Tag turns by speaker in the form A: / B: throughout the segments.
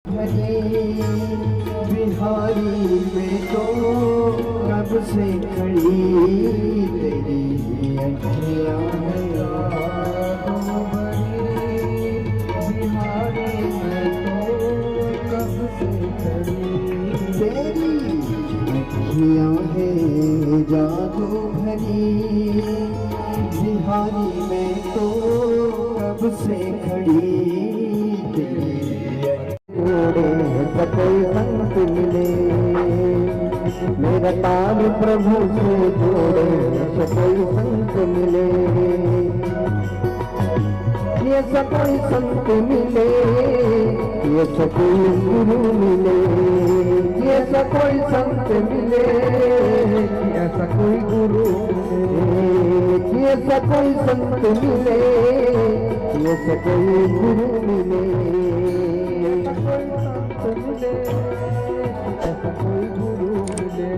A: बिहारी में तो कब से खड़ी तेरी अखियाँ हैं बिहारी में तो कब से खड़ी तेरी अखियाँ हैं जादू भरी बिहारी में तो कब से खड़ी कोई संत मिले मेरा तार प्रभु से जोड़े कोई संत मिले ये कोई संत मिले ये कोई गुरु मिले ये कोई संत मिले ऐसा कोई गुरु मिले ये कोई संत मिले ये कोई गुरु मिले ऐसा कोई गुरु मिले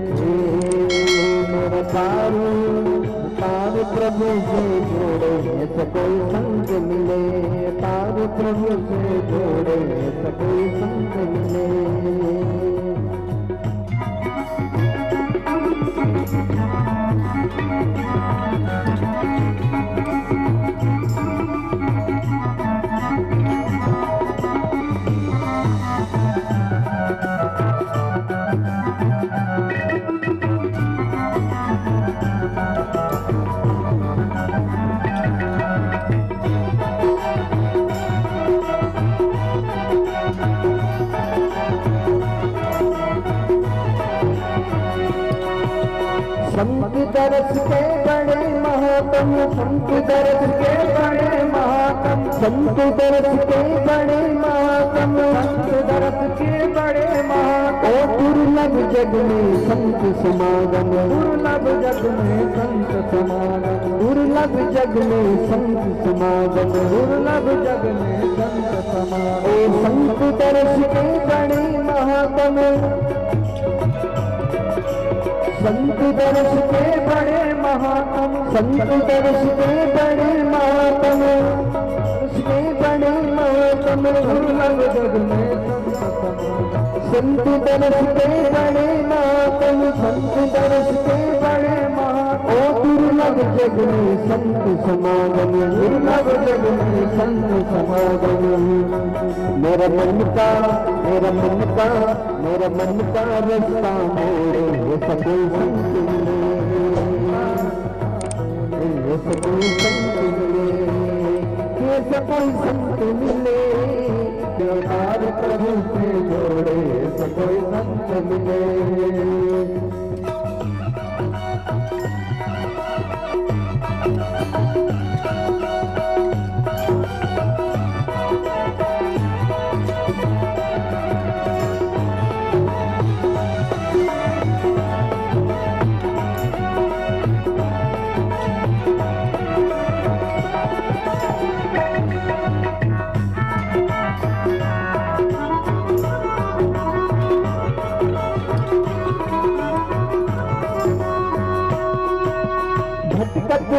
A: मेरा तार प्रभु से जोड़े ऐसा कोई संत मिले तार प्रभु से जोड़े ऐसा कोई संत मिले संत दरस के बड़े महात्म संत दरस के बड़े महात्म संत दरस के बड़े महात्म संत दरस के बड़े महात्म दुर्लभ जग में संत समागम दुर्लभ जग में संत समागम दुर्लभ जग में संत समागम दुर्लभ जग में संत समागम संत दरस के बड़े महात्म संत दर्श के बड़े महात्म संत दर्श के बड़े महात्म उसके बड़े महात्म दुर्लभ जग में संत दर्श के बड़े महात्म संत दर्श के बड़े महात्म दुर्लभ जग में संत समागम दुर्लभ जग में संत समागम मेरा मन का मेरा मन का मेरा मन का रास्ता मोड़े ऐसा कोई संत मिले ऐसा कोई संत मिले ऐसा कोई संत मिले तार प्रभु से जोड़े ऐसा कोई संत मिले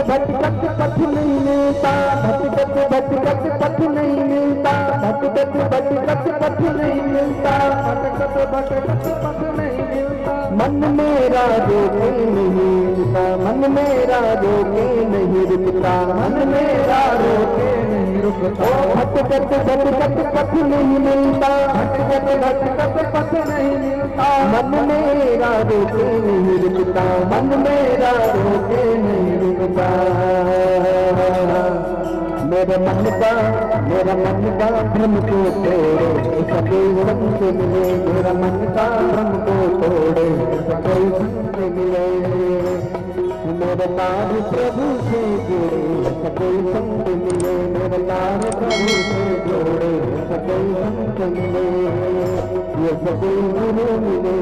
A: भटकत पथ नहीं मिलता भटकत भटकत पथ नहीं मिलता भटकत भटकत पथ नहीं मिलता भटकत भटकत पथ नहीं मिलता मन मेरा रोके नहीं रुकता मन मेरा रोके नहीं रुकता मन मेरा रोके नहीं रुकता भटकत भटकत पथ नहीं मिलता भटकत भटकत पथ नहीं मिलता मन मेरा रोके नहीं रुकता मन मेरा रोके नहीं रुकता मेरे मन का भ्रम को तोड़े सभी संत मिले मेरा मन का भ्रम को तोड़े सभी संत मिले मेरे तार प्रभु से जोड़े सभी संत मिले मेरे तार प्रभु से जोड़े सभी संत मिले ये सभी गुरु मिले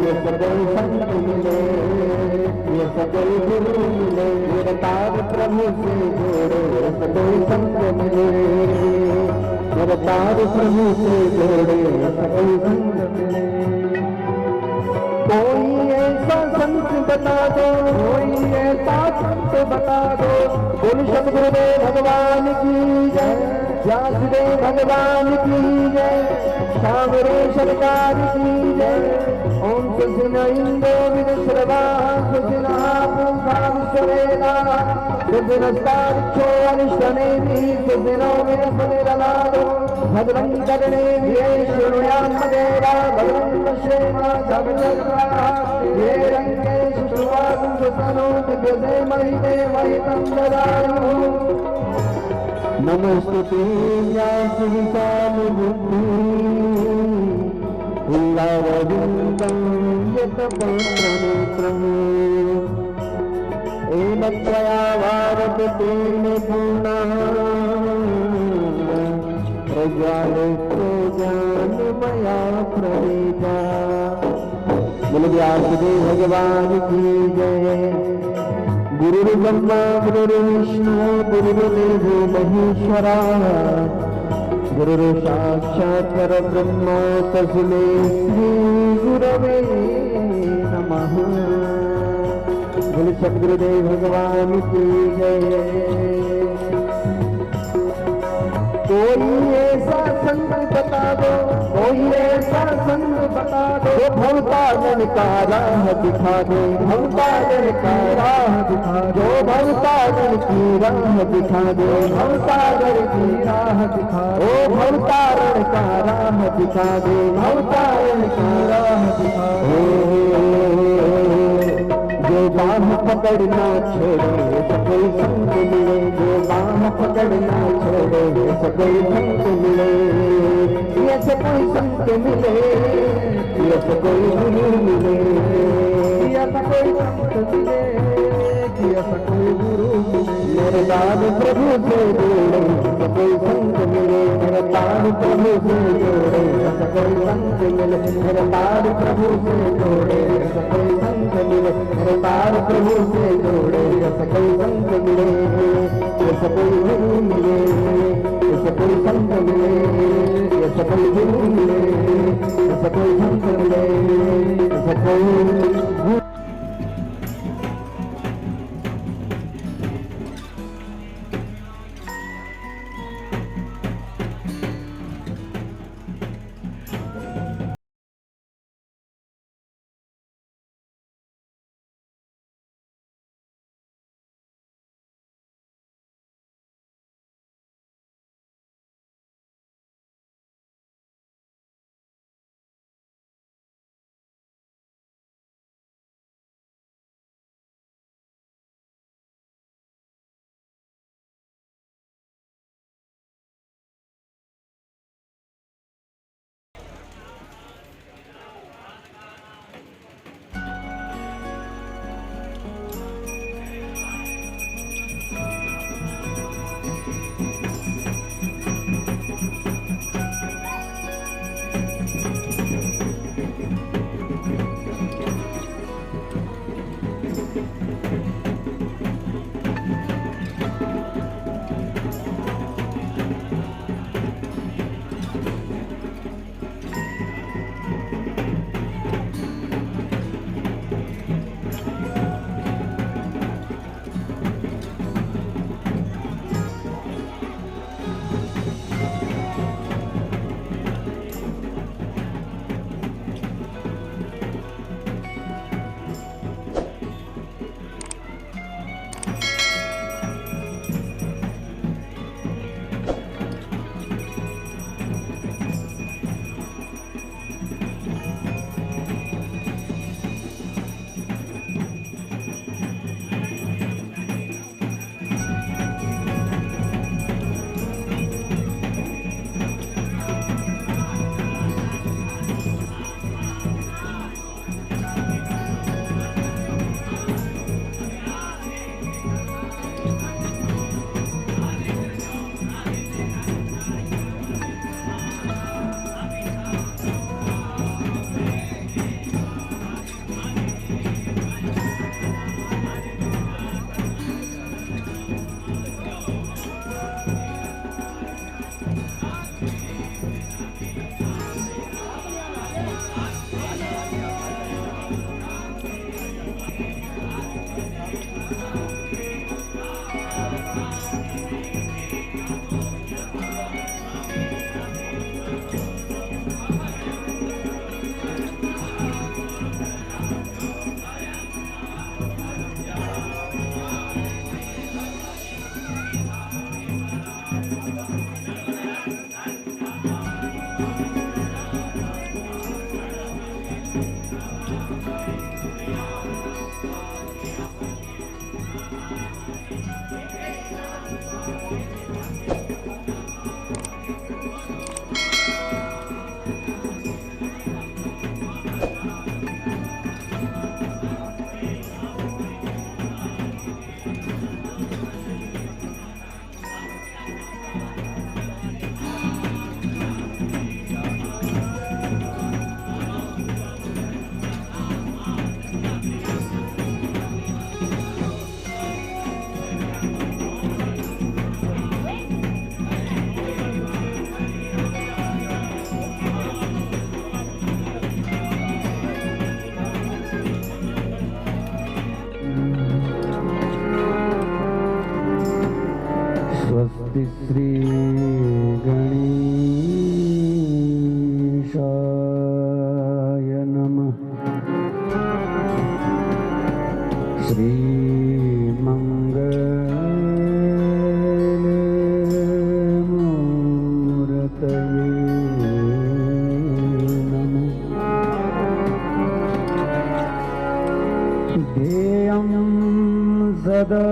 A: ये सभी संत मिले ये सभी गुरु मिले मेरे तार प्रभु से जोड़े सभी संत मिले मेरे तार प्रभु से जोड़े सभी संत मिले कोई ऐसा संत बता दो कोई ऐसा संत बता दो बोल सतगुरुदेव भगवान की जय व्यासदेव भगवान की जय, सावरे सरकार की जय। ओम सुसिन इंदो विदुश्रवा सुसिन पूषा विश्ववेदा सुसिनस्ताक्षो अरिष्टनेमि सुसिनो विनस्पतिरनादो भद्रं कर्णेभिः शृणुयामदेवा भद्रं पश्येमा सवितर्वा ये रङ्गे शुश्रुवागुं सुसनो दिव्यसे महिते महितं ददायुः। नमस्ते व्यासविशालबुद्धि उल्लावविन्दं यतपत्रनेत्रम् येन त्वया वारपते पूर्णः प्रज्वालितो ज्ञानमया प्रवेदा। बोलो व्यासदेव भगवान की जय। गुरुर्ब्रह्मा गुरुर्विष्णु गुरुर्देवो महेश्वरः गुरुर्साक्षात् परब्रह्म तस्मै श्री गुरवे नमः। बोलो सद्गुरुदेव भगवान की जय। कोई ऐसा संत बता दो, कोई ऐसा संत बता दो, भवसागर का राह दिखा दे, भवसागर का राह दिखा दो, भवसागर की राह दिखा दो, भवसागर की राह दिखा दो, भवसागर का राह दिखा दे, भवसागर का राह दिखा दो। जो बाह पकड़ना छोड़े सकोई संत मिले, जो बाह पकड़ना छोड़े सकोई संत मिले, ये सकोई संत मिले, ये सकोई गुरु मिले, ये सकोई संत मिले, ये सकोई गुरु मिले। मेरे दाद प्रभु से जोड़े सकोई संत मिले, मेरे दाद प्रभु से जोड़े सकोई संत मिले, मेरे दाद प्रभु से जोड़े सकोई संत मिले, मेरे दाद प्रभु से जोड़े सकोई संत मिले, सकोई गुरु मिले, सकोई संत मिले, सकोई गुरु मिले, सकोई संत मिले, सकोई श्री गणेशाय नमः। श्री सदा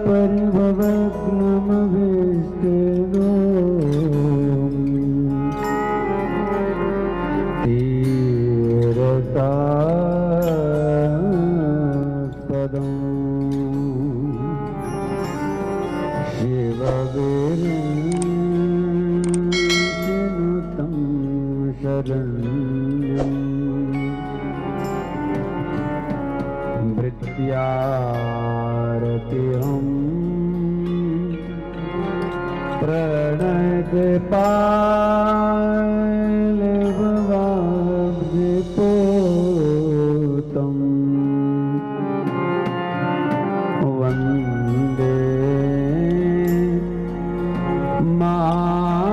A: परिभवग्नमविष्टो तीरतास्पदं शिवविरचिनुतं शरण्यम् भृत्यारतिहं प्रणतपालभवाब्धिपोतं वन्दे महापुरुषदे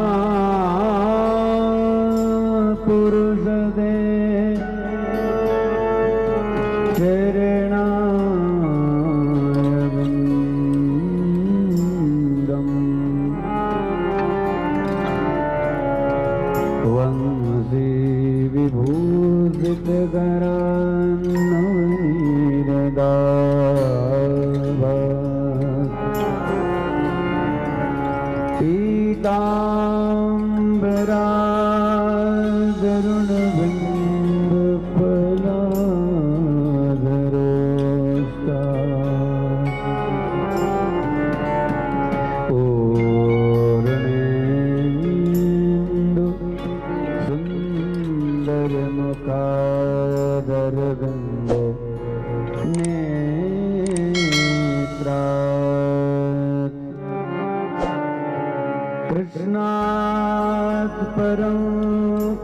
A: कृष्णात् परं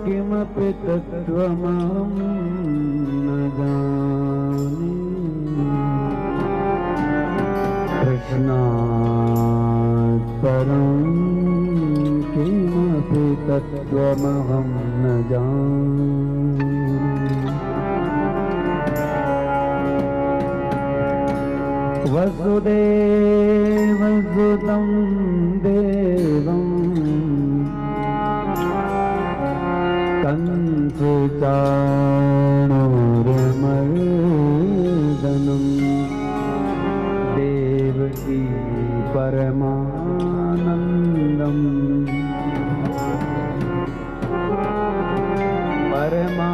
A: किमपि तत्त्वमहं न जाने। कृष्णात् परं किमपि तत्त्वमहं न जाने। वसुदेवसुतं देवं कंसचाणूरमर्दनं देवकी परमानन्दं परमानन्दमा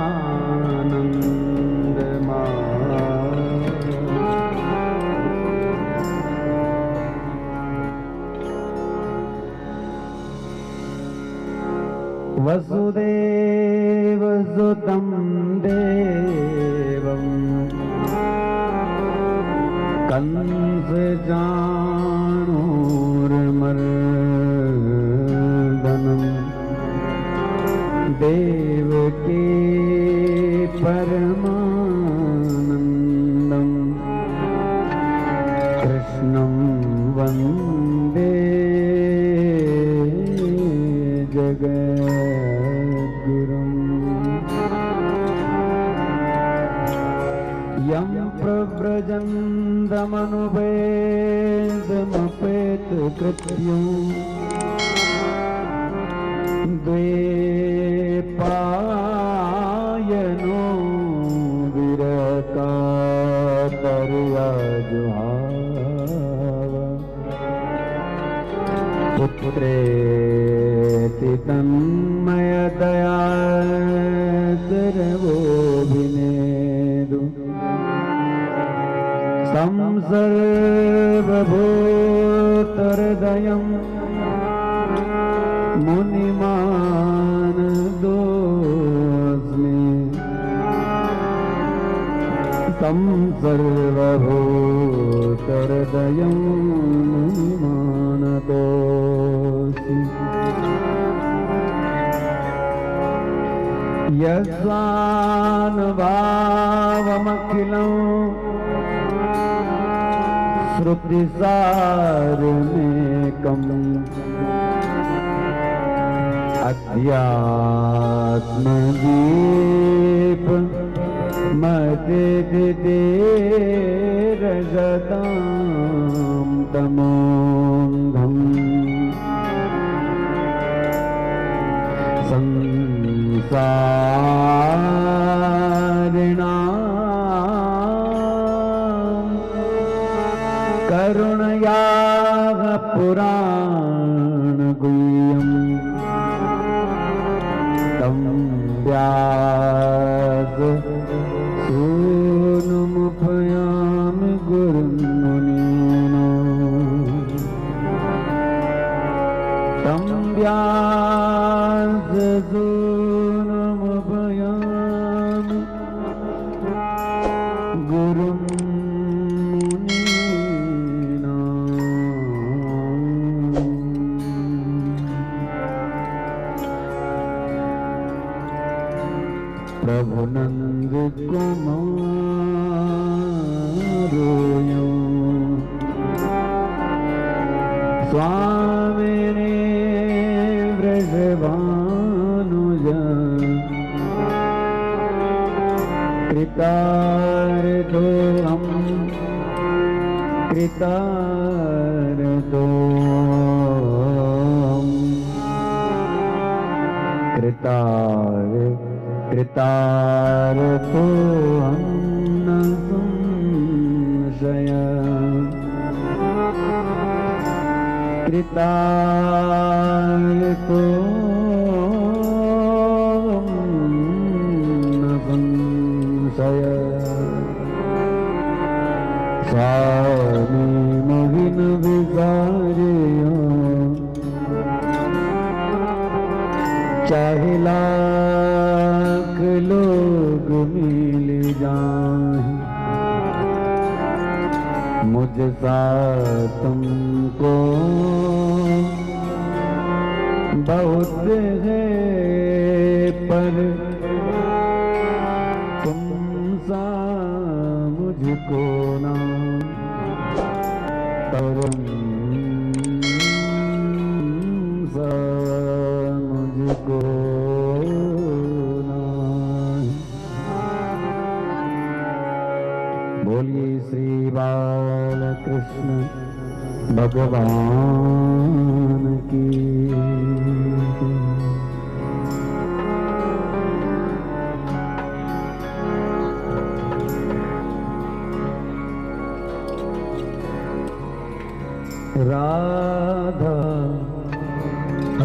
A: वसुदेवसुतं देवं कंसचाणूरमर्दनं देवकी परमानन्दं कृष्णं वन्दे जगद्गुरुम्। यं प्रव्रजन्तमनुपेदमपेतकृत्यं द्वैपायनो विरकातर्याजुहाव पुत्रेति तन्मयतया सर्वोऽभिनेदु संसर्वभूतहृदयं मुनिमानतोऽस्मि। संसर्वभूतहृदयं मुनिमानतोऽस्मि। यस्वानुभावमखिलं श्रुतिसारमेकम् अध्यात्मदीप मदिदिरजतां तमोऽन्धम् संसारिणां करुणया पुराणगुह्यम् तं व्याससूनुमुपयामि गुरुमुनीन् तं व्याससूनुमुपयामि प्रभु नंद कुमारो स्वामिने वृषभानुज कृतार्थो हम कृतार्थो कृतार्थो न संशय कृतार्थो न संशय स्वामी मोहिन विसारियो चाहे लाख लोग मिल जाएं मुझसा तुमको बहुत है पर तुमसा मुझको ना तुमसा मुझको ना। बोलिए श्री बालकृष्ण भगवान की। राधा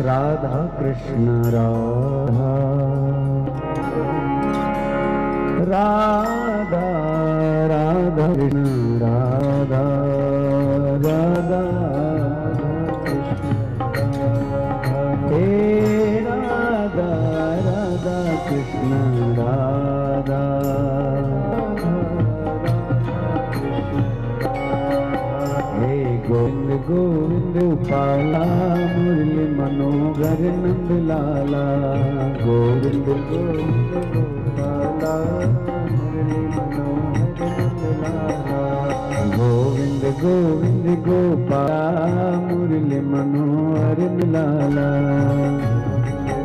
A: राधा कृष्ण राधा राधा राधा कृष्ण राधा राधा हे राधा राधा कृष्ण राधा हे गोविंद गोविंद पाला मुरली मनोहर नंद लाला गोविंद गोविंद गोपाला मुरली मनोहर नंद लाला गोविंद गोविंद गोपाला मुरली मनोहर लाला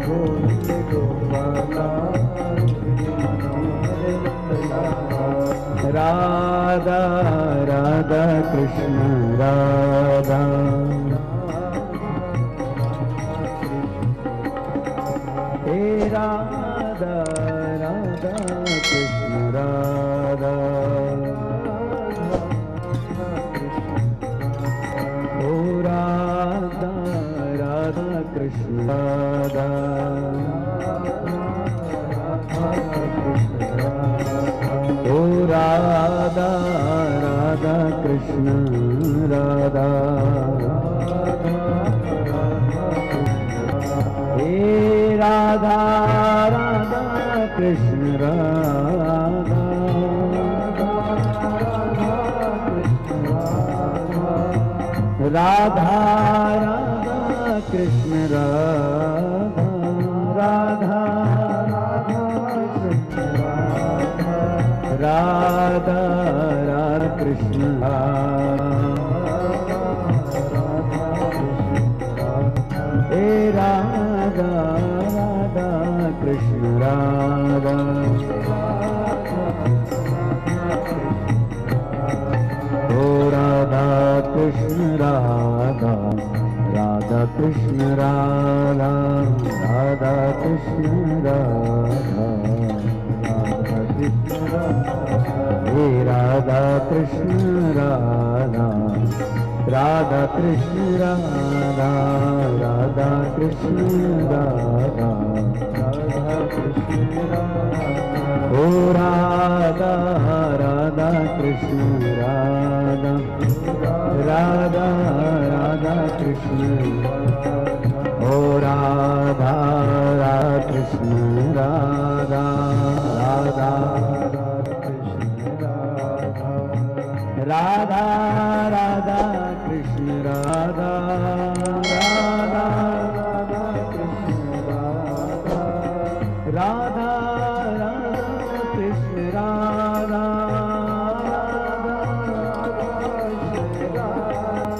A: गोविंद गोपाला मुरली मनोहर नंद लाला राधा राधा कृष्ण राधा हे राधा राधा कृष्ण राधा ओ राधा राधा कृष्ण राधा ओ राधा राधा कृष्ण राधा हे राधा राधा कृष्ण राधा राधा राधा कृष्ण राधा राधा राधा राधा कृष्ण राधा कृष्ण राधा राधा कृष्ण राधा राधा कृष्ण राधा हे राधा कृष्ण राधा राधा कृष्ण राधा राधा कृष्ण राधा राधा कृष्ण राधा ओ राधा राधा कृष्ण राधा राधा राधा कृष्ण ओ राधा राधा कृष्ण राधा राधा राधा राधा कृष्ण राधा राधा राधा कृष्ण राधा राधा राधा कृष्ण राधा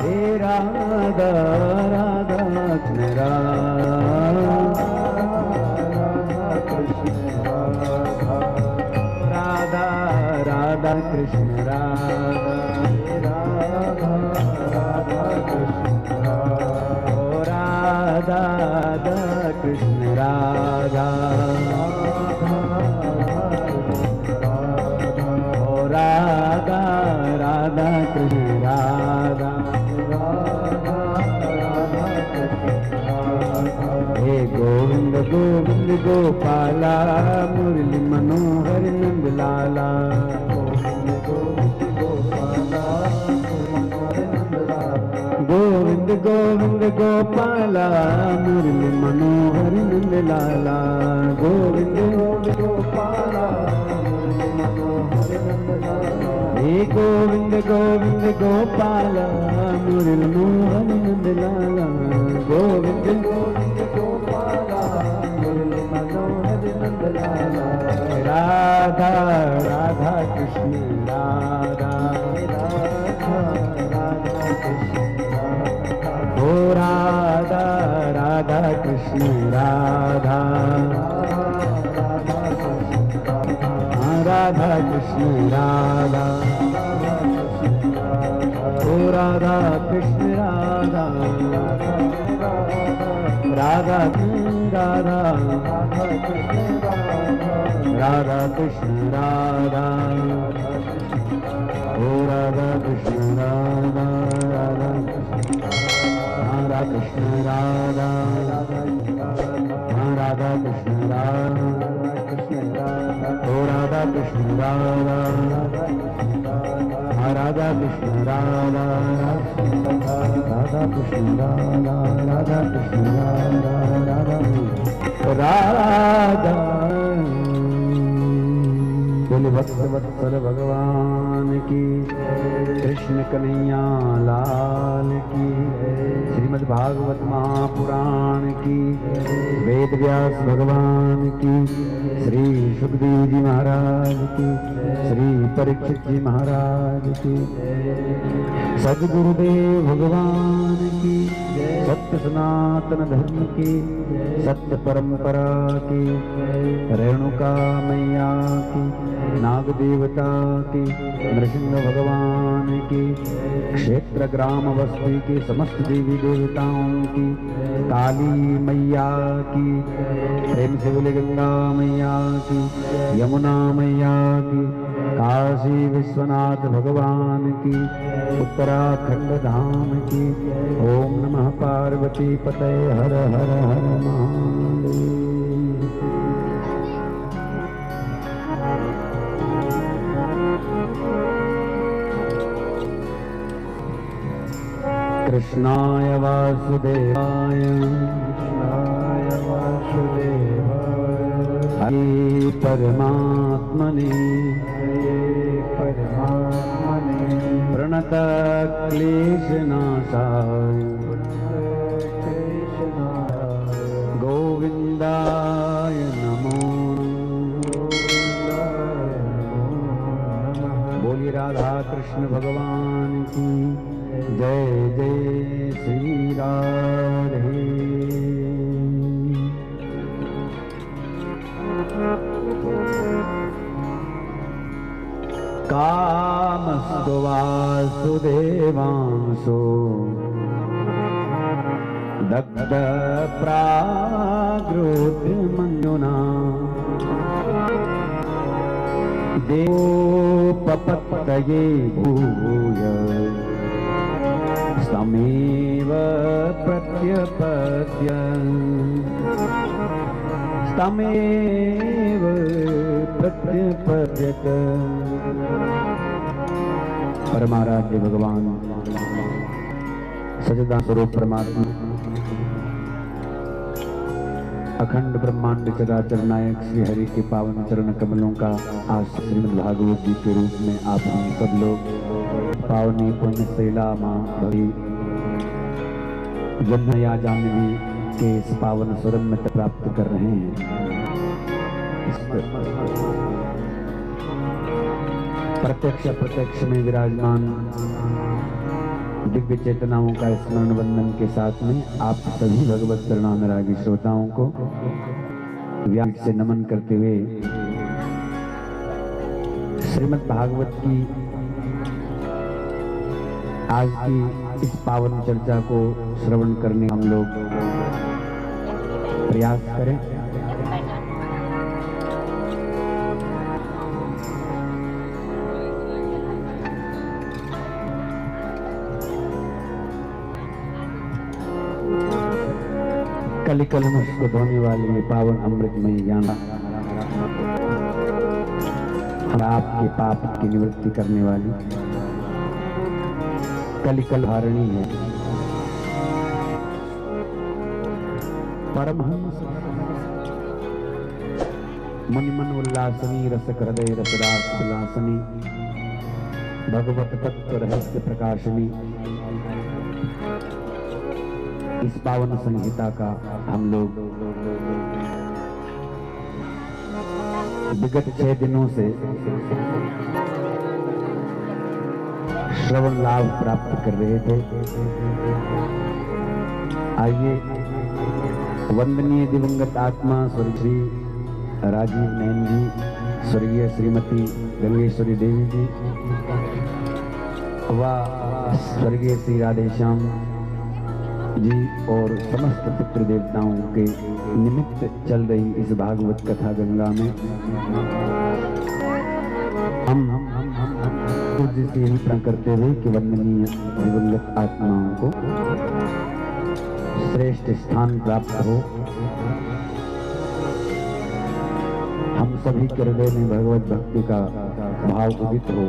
A: हे राधा राधा कृष्ण राधा राधा कृष्ण राधा राधा कृष्ण राधा ओ राधा राधा कृष्ण राधा हे गोविंद गोविंद गोपाला मुरली मनोहर नंद लाला गोविंद गोविंद गोपाला मुरली मनोहर नंद लाला गोविंद गोविंद गोपाला हे गोविंद गोविंद गोपाला मुरली मनोहर नंद लाला गोविंद गोविंद गोपाला मुरली मनोहर नंद लाला राधा राधा कृष्ण राधा राधा राधा कृष्ण ओ राधा राधा कृष्ण राधा राधा कृष्ण राधा ओ राधा कृष्ण राधा राधा राधा राधा कृष्ण राधा ओ राधा कृष्ण राधा राधा राधा कृष्ण राधा राधा कृष्ण राधा ओ राधा कृष्ण राधा राधा कृष्ण राधा राधा कृष्ण राधा राधा कृष्ण राधा राधा बोले वत्सल भगवान की कृष्ण कन्हैया लाल की श्रीमद् भागवत महापुराण की वेद व्यास भगवान की श्री सुखदेव जी महाराज की श्री परीक्षित जी महाराज की सद्गुरुदेव भगवान की सत्य सनातन धर्म की सत्य परंपरा की रेणुका मैया की नाग देवता की नृसिंह भगवान की क्षेत्र ग्राम बस्ती की समस्त देवी देवताओं की काली मैया की प्रेम से बोले गंगा मैया की यमुना मैया की काशी विश्वनाथ भगवान की उत्तराखंड धाम की ओम नमः पार्वती पते हर हर हर महादेव। कृष्णाय वासुदेवाय हरे परमात्मने प्रणत क्लेशनाशाय गोविंदाय नमो बोलिए राधा कृष्ण भगवान की जय जय श्री राधे। कामस्तु वासुदेवांसो दग्ध प्राग्रोध मञ्जुना देवोपपत्तये भूय समेव प्रत्यपद्य तमेव प्रत्यपद्यत। परमाराध्य भगवान सच्चिदानंद स्वरूप परमात्मा अखंड ब्रह्मांड चराचर नायक श्री हरि के पावन चरण कमलों का आज श्रीमद् भागवत जी के रूप में आप हम सब लोग पावनी पुण्य शैला मां भवी जन्मया जानवी के इस पावन स्वरम में प्राप्त कर रहे हैं। प्रत्यक्ष प्रत्यक्ष में विराजमान दिव्य चेतनाओं का स्मरण वंदन के साथ में आप सभी भगवत चरणानुरागी श्रोताओं को व्यास से नमन करते हुए श्रीमद् भागवत की आज की इस पावन चर्चा को श्रवण करने हम लोग प्रयास करें। कली कलमश को धोने वाली ये पावन अमृतमयी ज्ञान हम आपके पाप की निवृत्ति करने वाली कलिकल धारणी है। परमहंस मुनिमन उल्लासनी रसक हृदय रसरास विलासनी भगवत तत्व रहस्य प्रकाशनी इस पावन संहिता का हम लोग विगत 6 दिनों से श्रवण लाभ प्राप्त कर रहे थे। आइए वंदनीय दिवंगत आत्मा स्वर्गीय राजीव नयन जी, स्वर्गीय श्रीमती गंगेश्वरी देवी जी व स्वर्गीय श्री राधेश्याम जी और समस्त पितृ देवताओं के निमित्त चल रही इस भागवत कथा गंगा में हम पूज्य से यही प्रण करते हुए कि वंदनीय दिवंगत आत्माओं को श्रेष्ठ स्थान प्राप्त हो, हम सभी के हृदय में भगवत भक्ति का भाव उदित हो,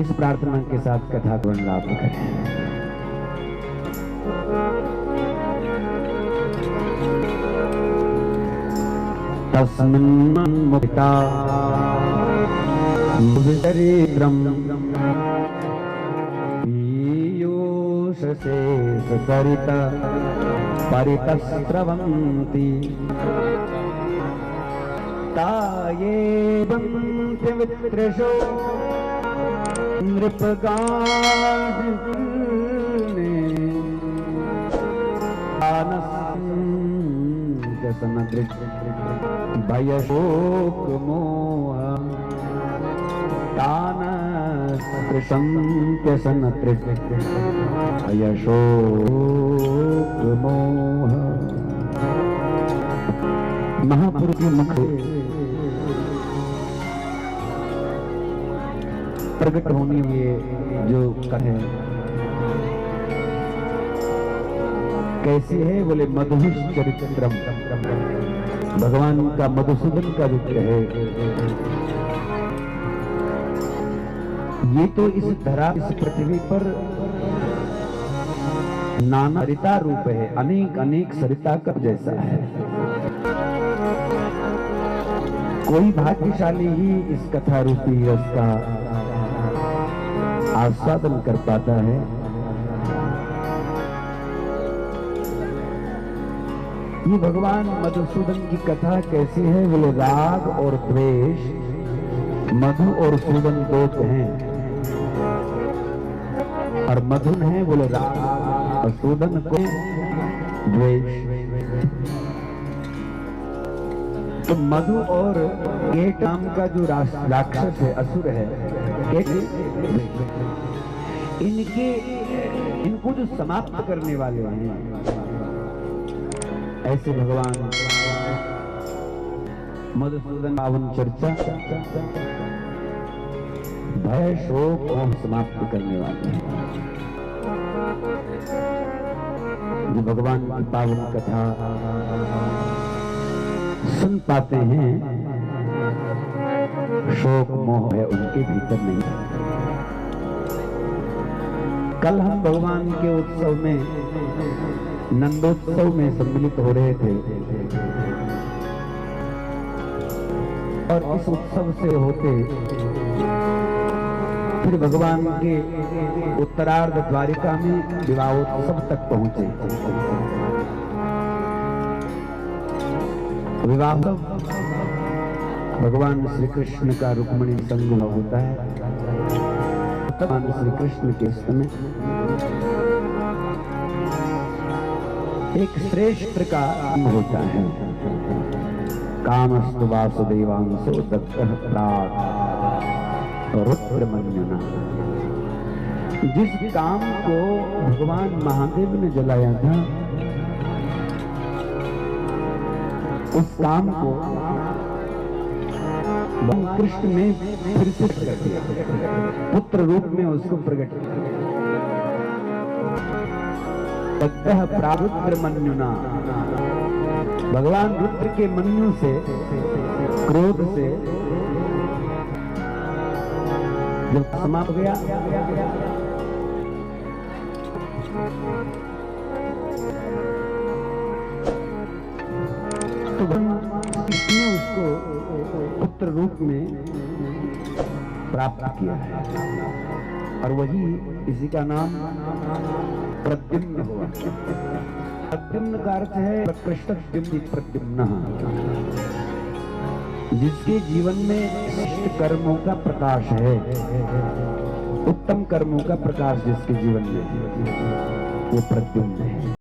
A: इस प्रार्थना के साथ कथा को लाभ करें। तस्मिन्मुक्ता शरीरम पीयूषसे सरिता परितस्रवन्ति तायेवं वित्रशो नृपगाने आनसनदृश भयशोकमोह तानसंत्यसनदृश भयशोकमोह। महापुरुष के मुख प्रकट होने ये जो कहे कैसी है, बोले मधुष चरित्रम, भगवान का मधुसूदन का रुद्र है। ये तो इस धरा इस पृथ्वी पर नाना सरिता रूप है, अनेक अनेक सरिता का जैसा है। कोई भाग्यशाली ही इस कथा रूपी रस का आस्वादन कर पाता है। ये भगवान मधुसूदन की कथा कैसी है, बोले राग और द्वेष, मधु और सूदन दो हैं और मधुन है बोले राग और सूदन को द्वेष। तो मधु और केट नाम का जो राक्षस है, असुर है, इनके
B: इनको जो समाप्त करने वाले हैं, ऐसे भगवान मधुसूदन पावन चर्चा भय शोक मोह समाप्त करने वाले हैं। जो भगवान की पावन कथा सुन पाते हैं, शोक मोह है उनके भीतर नहीं। कल हम भगवान के उत्सव में, नंदोत्सव में सम्मिलित हो रहे थे और इस उत्सव से होते फिर भगवान के उत्तरार्ध द्वारिका में विवाहोत्सव तक पहुंचे। विवाह भगवान श्री कृष्ण का रुक्मिणी संग होता है। भगवान श्री कृष्ण के समय एक श्रेष्ठ का होता है। कामस्तु वासुदेवांशो दत्तः प्राक् रुद्रमन्युना। जिस काम को भगवान महादेव ने जलाया था, उस काम को कृष्ण ने फिर से प्रकट किया, पुत्र रूप में उसको प्रकट किया। ततः प्रारुद्रमन्युना, भगवान रुद्र के मन्यु से, क्रोध से जब समाप्त गया, तो इसने उसको पुत्र रूप में प्राप्त किया है और वही इसी का नाम प्रद्युम्न हुआ। प्रद्युम्न का अर्थ है प्रकृष्टद्युम्न प्रद्युम्न, जिसके जीवन में श्रेष्ठ कर्मों का प्रकाश है, उत्तम कर्मों का प्रकाश जिसके जीवन में, वो प्रद्युम्न है।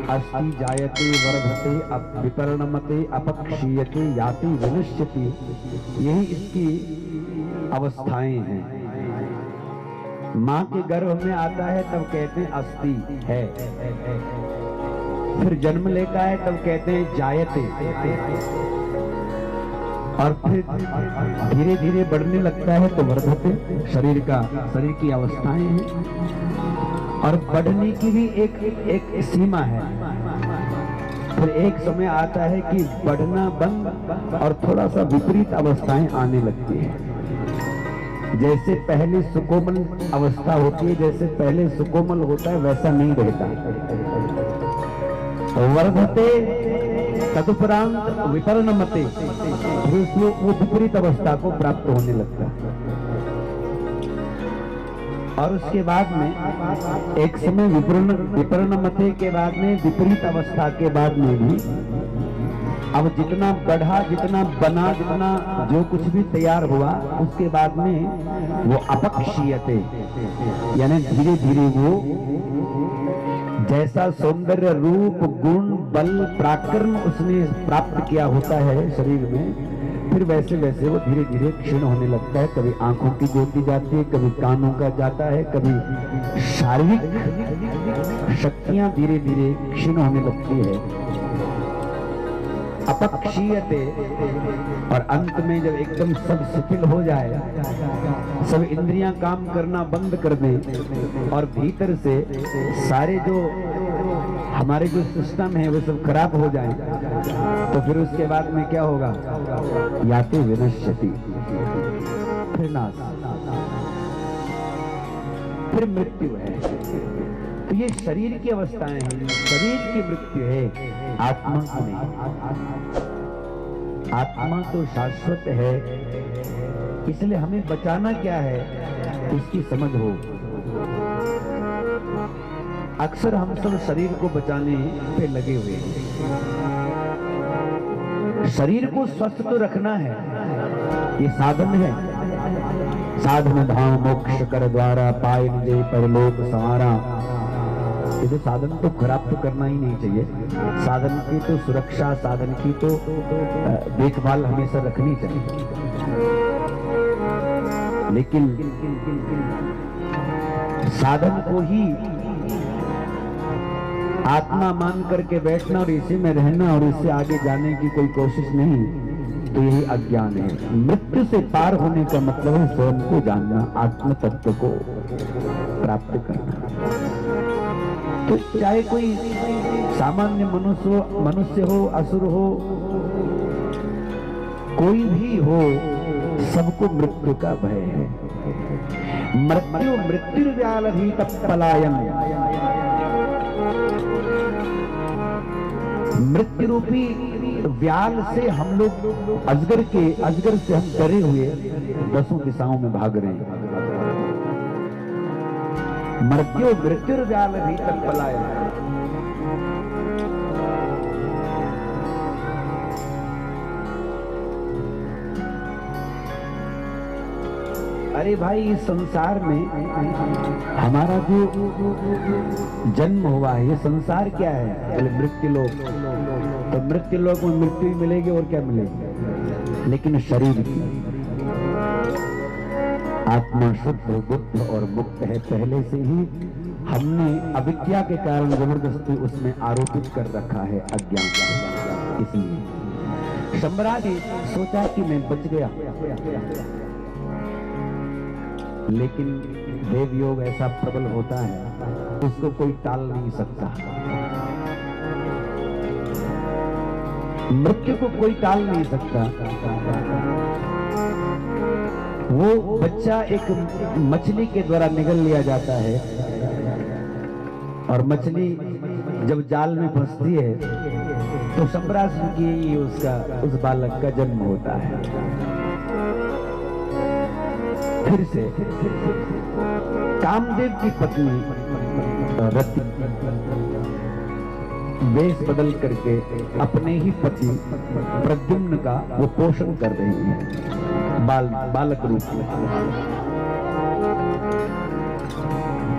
B: अस्ति जायते वर्धते विपरणमते अपक्षीयते याति विनश्यति, यही इसकी अवस्थाएं हैं। माँ के गर्भ में आता है तब कहते हैं अस्ति है, फिर जन्म लेता है तब कहते हैं जायते, और फिर धीरे धीरे बढ़ने लगता है तो वर्धते, शरीर की अवस्थाएं हैं। और बढ़ने की भी एक सीमा है। फिर एक समय आता है कि बढ़ना बंद और थोड़ा सा विपरीत अवस्थाएं आने लगती है। जैसे पहले सुकोमल अवस्था होती है, जैसे पहले सुकोमल होता है वैसा नहीं रहता। वर्धते तदुपरांत विपरणमते, वो विपरीत अवस्था को प्राप्त होने लगता है। और उसके बाद में एक समय विपरणमते के बाद में, विपरीत अवस्था के बाद में भी अब जितना बढ़ा, जितना बना, जितना जो कुछ भी तैयार हुआ, उसके बाद में वो अपक्षीयते, यानी धीरे धीरे वो जैसा सौंदर्य, रूप, गुण, बल, पराक्रम उसने प्राप्त किया होता है शरीर में, फिर वैसे वैसे वो धीरे धीरे क्षीण होने लगता है। कभी आंखों की ज्योति जाती है, कभी कानों का जाता है, कभी शारीरिक शक्तियां धीरे धीरे क्षीण होने लगती है। अपक्षीयते, और अंत में जब एकदम सब शिथिल हो जाए, सब इंद्रियां काम करना बंद कर दें और भीतर से सारे जो हमारे जो सिस्टम है वो सब खराब हो जाए, तो फिर उसके बाद में क्या होगा? याते विनश्यति, फिर नाश, फिर मृत्यु है। तो ये शरीर की अवस्थाएं हैं, शरीर की मृत्यु है, आत्मा की नहीं। आत्मा तो शाश्वत है, इसलिए हमें बचाना क्या है इसकी समझ हो। अक्सर हम सब शरीर को बचाने पे लगे हुए हैं। शरीर को स्वस्थ तो रखना है, ये साधन है। साधन धाम मोक्ष कर द्वारा पाए निजे परलोक संवारा। ये तो साधन तो खराब तो करना ही नहीं चाहिए। साधन की तो सुरक्षा, साधन की तो देखभाल हमेशा रखनी चाहिए। लेकिन साधन को ही आत्मा मान करके बैठना और इसी में रहना और इससे आगे जाने की कोई कोशिश नहीं, तो यही अज्ञान है। मृत्यु से पार होने का मतलब है स्वयं को जानना, आत्म तत्व को प्राप्त करना। तो चाहे कोई सामान्य मनुष्य हो, असुर हो, कोई भी हो, सबको मृत्यु का भय है। मृत्यु व्याल भी पलायन, मृत्यु रूपी व्याल से हम लोग अजगर से हम डरे हुए दसों दिशाओं में भाग रहे हैं। मृत्यु व्याल भी पलायन। अरे भाई, इस संसार में हमारा जो जन्म हुआ है, ये संसार क्या है? पहले मृत्यु लोक, तो मृत्यु लोक में मृत्यु ही मिलेगी और क्या मिलेगी? लेकिन शरीर की आत्मा शुद्ध, बुद्ध और मुक्त है। पहले से ही हमने अविद्या के कारण जबरदस्ती उसमें आरोपित कर रखा है, अज्ञान। इसलिए शंबराज ने सोचा कि मैं बच गया, लेकिन देव योग ऐसा प्रबल होता है, उसको कोई टाल नहीं सकता। मृत्यु को कोई टाल नहीं सकता। वो बच्चा एक मछली के द्वारा निगल लिया जाता है, और मछली जब जाल में फंसती है तो शंबरासुर की उस बालक का जन्म होता है। फिर से कामदेव की पत्नी रति वेश बदल करके अपने ही पति प्रद्युम्न का वो पोषण कर रही है, बालक रूप में।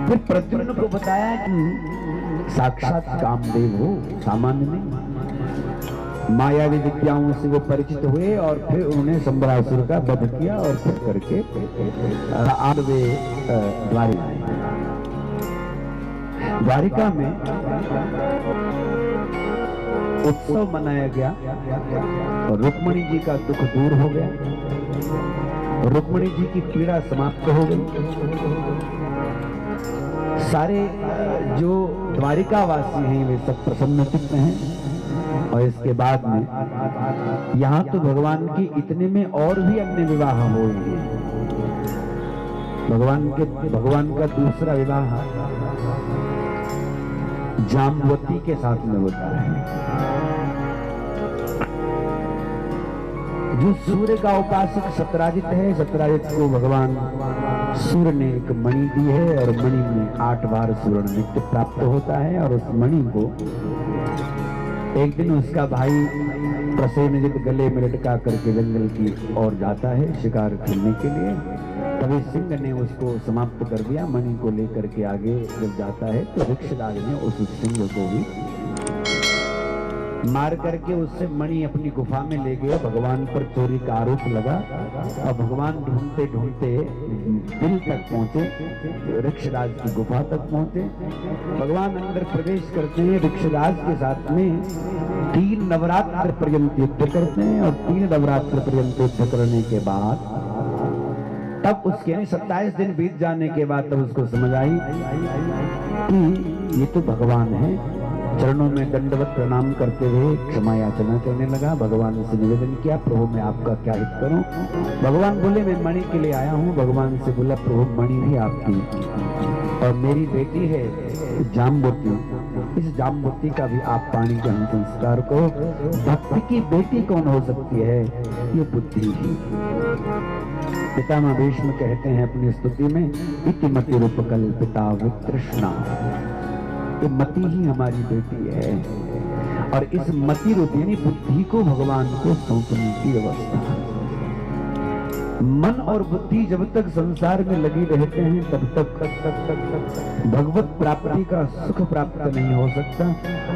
B: फिर प्रद्युम्न को बताया कि साक्षात कामदेव हो, सामान्य नहीं। मायावी विद्याओं से वो परिचित हुए और फिर उन्होंने शंबरासुर का वध किया और फिर करके वे द्वारिका में उत्सव मनाया गया और रुक्मिणी जी का दुख दूर हो गया, रुक्मिणी जी की पीड़ा समाप्त हो गई। सारे जो द्वारिका वासी हैं वे सब प्रसन्न चित्त हैं। और इसके बाद में यहाँ तो भगवान की इतने में और भी अन्य विवाह हुए हैं। भगवान का दूसरा विवाह जाम्बवती के साथ में होता है। जो सूर्य का उपासक सत्राजित है, सत्राजित को भगवान सूर्य ने एक मणि दी है और मणि में 8 बार सूर्य नित्य प्राप्त होता है। और उस मणि को एक दिन उसका भाई प्रसेनजित गले में लटका करके जंगल की ओर जाता है शिकार करने के लिए। तभी सिंह ने उसको समाप्त कर दिया। मणि को लेकर के आगे जब जाता है तो वृक्षराज ने उस सिंह को भी मार करके उससे मणि अपनी गुफा में ले गए। भगवान पर चोरी का आरोप लगा और भगवान ढूंढते ढूंढते दिल तक पहुंचे, वृक्षराज की गुफा तक पहुंचे। भगवान अंदर प्रवेश करते हैं, वृक्षराज के साथ में 3 नवरात्र पर्यंत युद्ध करते हैं और 3 नवरात्र पर्यंत युद्ध करने के बाद तब उसके 27 दिन बीत जाने के बाद तब उसको समझ आई कि ये तो भगवान है। चरणों में दंडवत प्रणाम करते हुए क्षमा याचना करने लगा। भगवान से निवेदन किया, प्रभु मैं आपका क्या हित करूं? भगवान बोले मैं मणि के लिए आया हूं। भगवान से बोला, प्रभु मणि भी आपकी और मेरी बेटी है जाम्बुती, इस जाम्बुती का भी आप पानी ग्रहण संस्कार को। भक्ति की बेटी कौन हो सकती है? ये बुद्धि ही। पितामह भीष्म कहते हैं अपनी स्तुति में, इति मति रूप कल्पिता वितृष्णा, ये मति ही हमारी बेटी है। और इस मति रूप यानी बुद्धि को भगवान को सौंपने की व्यवस्था। मन और बुद्धि जब तक संसार में लगी रहते हैं तब तक भगवत प्राप्ति का सुख प्राप्त नहीं हो सकता।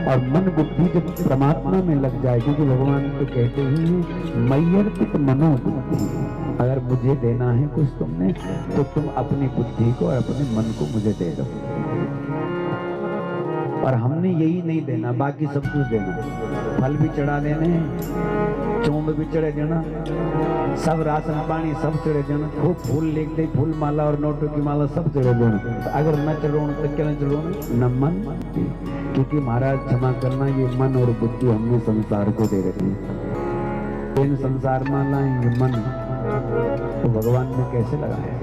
B: और मन बुद्धि जब परमात्मा में लग जाए, क्योंकि भगवान तो कहते ही हैं मय्यर्पित मनो बुद्धि, अगर मुझे देना है कुछ तुमने तो तुम अपनी बुद्धि को और अपने मन को मुझे दे दो। और हमने यही नहीं देना, बाकी सब कुछ देना। फल भी चढ़ा देने, चोंब भी चढ़े देना, सब राशन पानी सब चढ़े देना, खूब फूल लेके दे, फूल माला और नोटों की माला सब चढ़े देना। तो अगर न चढ़ो तो क्या न चढ़ो न मन, क्योंकि महाराज क्षमा करना, ये मन और बुद्धि हमने संसार को दे रखी है। इन संसार मालाएं ये मन तो भगवान ने कैसे लगाया?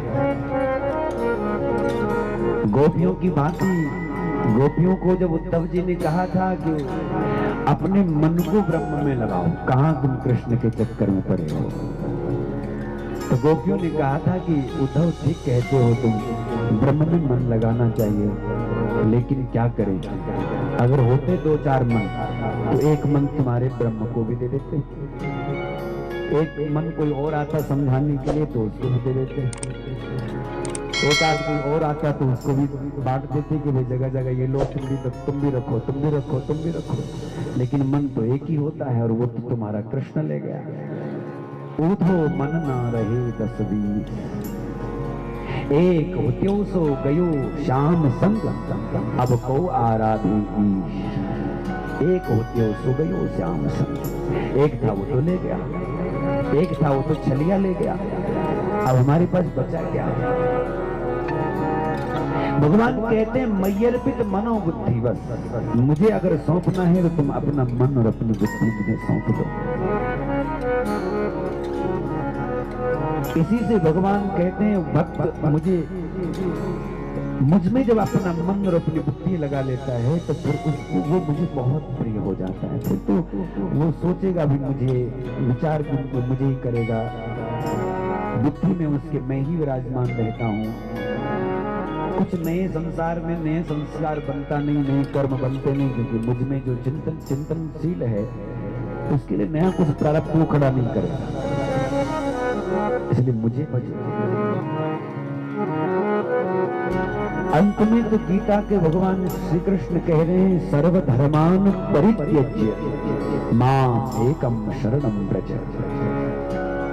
B: गोपियों की भांति गोपियों को जब उद्धव जी ने कहा था कि अपने मन को ब्रह्म में लगाओ, कहां तुम कृष्ण के चक्कर में पड़े हो, तो गोपियों ने कहा था कि उद्धव ठीक कहते हो, तुम ब्रह्म में मन लगाना चाहिए, लेकिन क्या करें, अगर होते 2-4 मन तो एक मन तुम्हारे ब्रह्म को भी दे देते, एक मन कोई और आता समझाने के लिए तो उसको भी दे देते, एक आदमी और आता तो उसको भी बांट देते कि भाई जगह जगह ये लो, तुम भी रखो, तुम भी रखो, तुम भी रखो। लेकिन मन तो एक ही होता है और वो तो तुम्हारा कृष्ण ले गया। ऊधो मन ना रहे 10-20, एक होत्यो सो गयो श्याम संग, अब को आराधे ईश। एक होत्यो सो गयो श्याम संग, एक था वो तो ले गया, एक था वो तो छलिया ले गया, अब हमारे पास बचा क्या? भगवान कहते हैं मय्यर्पित मनो बुद्धि, बस मुझे अगर सौंपना है तो तुम अपना मन और अपनी बुद्धि मुझे सौंप दो। इसी से भगवान कहते हैं भक्त मुझ में जब अपना मन और अपनी बुद्धि लगा लेता है तो फिर उसको वो मुझे बहुत प्रिय हो जाता है। फिर तो वो सोचेगा भी मुझे, विचार भी मुझे ही करेगा, बुद्धि में उसके मैं ही विराजमान रहता हूँ। कुछ नए संसार में नए संस्कार बनता नहीं, नए कर्म बनते नहीं, क्योंकि मुझ में जो चिंतनशील है उसके लिए नया कुछ प्रारब्ध वो खड़ा नहीं करेगा, इसलिए मुझे अंत में तो गीता के भगवान श्री कृष्ण कह रहे हैं सर्वधर्मान परित्यज्य मां एकम शरणम व्रज।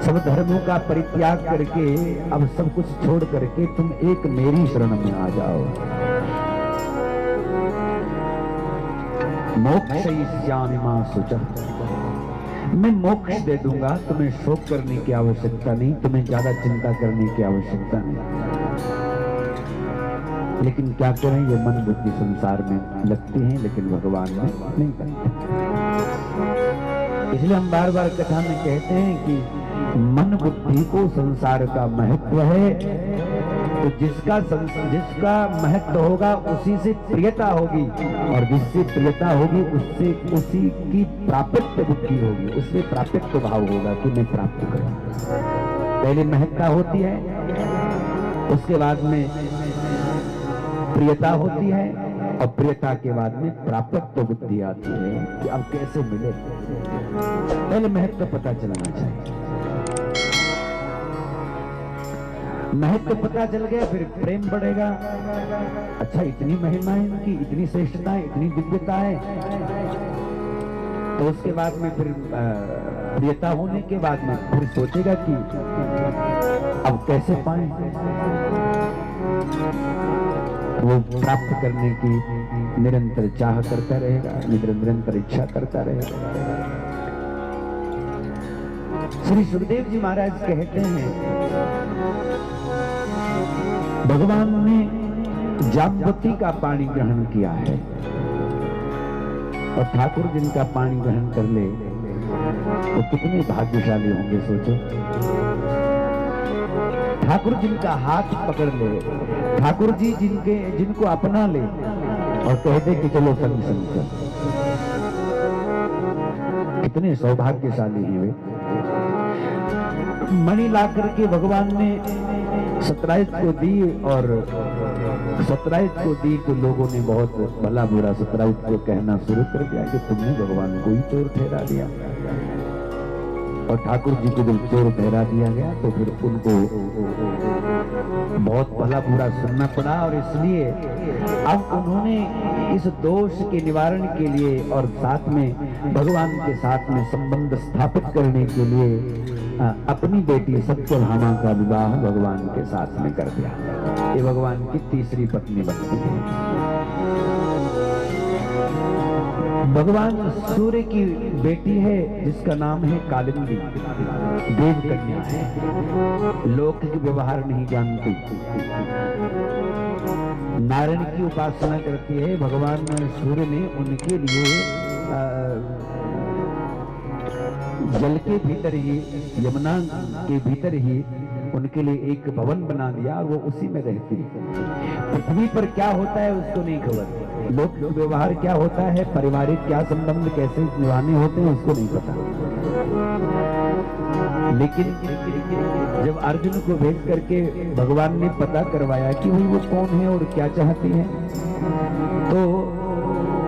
B: सब धर्मों का परित्याग करके अब सब कुछ छोड़ करके तुम एक मेरी शरण में आ जाओ। मोक्षयिष्यामि मां शुचः, मैं मोक्ष दे दूंगा, तुम्हें शोक करने की आवश्यकता नहीं, तुम्हें ज्यादा चिंता करने की आवश्यकता नहीं। लेकिन क्या करें, ये मन बुद्धि संसार में लगती हैं, लेकिन भगवान में नहीं करते। इसलिए हम बार बार कथा में कहते हैं कि मन बुद्धि को संसार का महत्व है, तो जिसका महत्व होगा उसी से प्रियता होगी, और जिससे प्रियता होगी उससे उसी की प्राप्त बुद्धि होगी, उससे प्राप्त भाव होगा कि मैं प्राप्त करूं। पहले महत्ता होती है, उसके बाद में प्रियता होती है, और प्रियता के बाद में प्राप्त बुद्धि आती है कि अब कैसे मिले। पहले महत्व पता चलना चाहिए, महत्व पता चल गया फिर प्रेम बढ़ेगा। अच्छा, इतनी महिमा है इनकी, इतनी श्रेष्ठता है, इतनी दिव्यता है, तो उसके बाद में फिर प्रियता होने के बाद में फिर सोचेगा कि अब कैसे पाए, वो प्राप्त करने की निरंतर चाह करता रहेगा, निरंतर इच्छा करता रहेगा। श्री सुखदेव जी महाराज कहते हैं, भगवान ने जाम्बवती का पानी ग्रहण किया है और ठाकुर जिनका पानी ग्रहण कर ले तो कितने भाग्यशाली होंगे सोचो। ठाकुर जिनका हाथ पकड़ ले, ठाकुर जी जिनको अपना ले और कह दे कि चलो संग संग चल, कितने सौभाग्यशाली हैं वे। मणि ला करके भगवान ने सतराइज को दी और सतराइज को दी तो लोगों ने बहुत भला बुरा सतराइज को कहना शुरू कर दिया कि तुमने भगवान को ही चोर ठहरा दिया। और ठाकुर जी को जब चोर ठहरा दिया गया तो फिर उनको बहुत भला बुरा सुनना पड़ा और इसलिए अब उन्होंने इस दोष के निवारण के लिए और साथ में भगवान के साथ में संबंध स्थापित करने के लिए अपनी बेटी सत्यभामा का विवाह भगवान के साथ में कर दिया। ये भगवान की तीसरी पत्नी बनती है। भगवान सूर्य की बेटी है जिसका नाम है कालिंदी, देव कन्या है, लौकिक व्यवहार नहीं जानती, नारायण की उपासना करती है। भगवान सूर्य ने उनके लिए जल के भीतर ही, यमुना के भीतर ही उनके लिए एक भवन बना दिया और वो उसी में रहती है। पृथ्वी पर क्या होता है उसको नहीं खबर, लोक व्यवहार क्या होता है, पारिवारिक क्या संबंध कैसे निभाने होते हैं उसको नहीं पता। लेकिन जब अर्जुन को भेज करके भगवान ने पता करवाया कि वो कौन है और क्या चाहती है, तो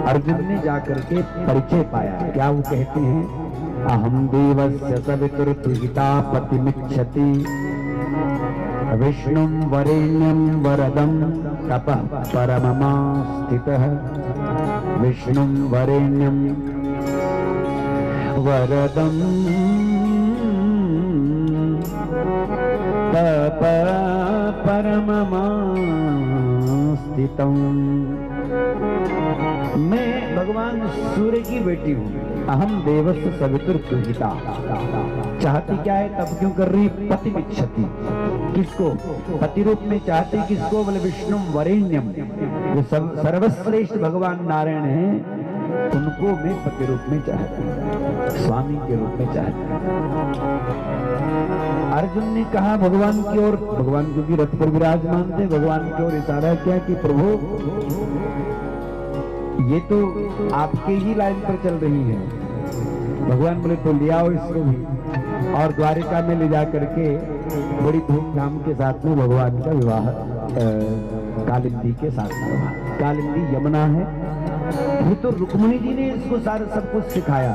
B: अर्जुन ने जाकर के परिचय पाया। क्या वो कहते हैं, अहम देवस्य सवितुर्तुहिता पतिमिच्छति विष्णुं वरेण्यं वरदं तपः परममा स्थितः, विष्णुं वरेण्यं वरदं तपः परममा स्थितं। मैं भगवान सूर्य की बेटी हूँ। अहम देवस्य सवितुर्तुहिता, चाहती क्या है तब क्यों कर रही, पतिमिच्छति, किसको पति रूप में चाहती, किसको, बोले विष्णु वरेण्यम, जो सर्वश्रेष्ठ भगवान नारायण हैं उनको मैं पति रूप में चाहती, स्वामी के रूप में चाहती। अर्जुन ने कहा भगवान की ओर, भगवान जो कि रथ पर विराजमान थे, भगवान की ओर इशारा किया कि प्रभु ये तो आपके ही लाइन पर चल रही है। भगवान बोले तो ले आओ इसको भी, और द्वारिका में ले जा करके बड़ी धूमधाम के साथ में भगवान का विवाह कालिंदी के साथ में हुआ। कालिंदी यमुना है। ये तो रुक्मिणी जी ने इसको सारा सब कुछ सिखाया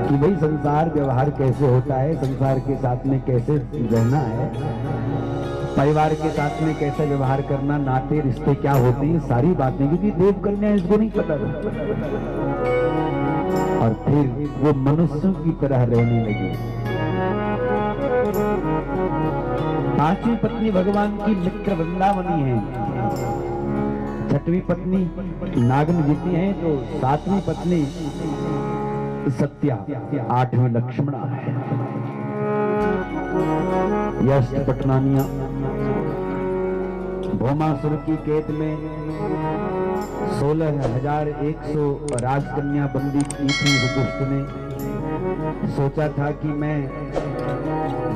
B: कि भाई संसार व्यवहार कैसे होता है, संसार के साथ में कैसे रहना है, परिवार के साथ में कैसे व्यवहार करना, नाते रिश्ते क्या होते हैं, सारी बातें, क्योंकि देव कन्या इसको नहीं पता था। और फिर वो मनुष्यों की तरह रहने लगे। पांचवी पत्नी भगवान की मित्र वृंदावनी है, छठवीं पत्नी नागन जीती है, तो सातवीं पत्नी सत्या, आठवीं लक्ष्मणा है। यश पटनानिया भौमासुर की कैद में 16,100 राजकन्या बंदी की थी। दुष्ट ने सोचा था कि मैं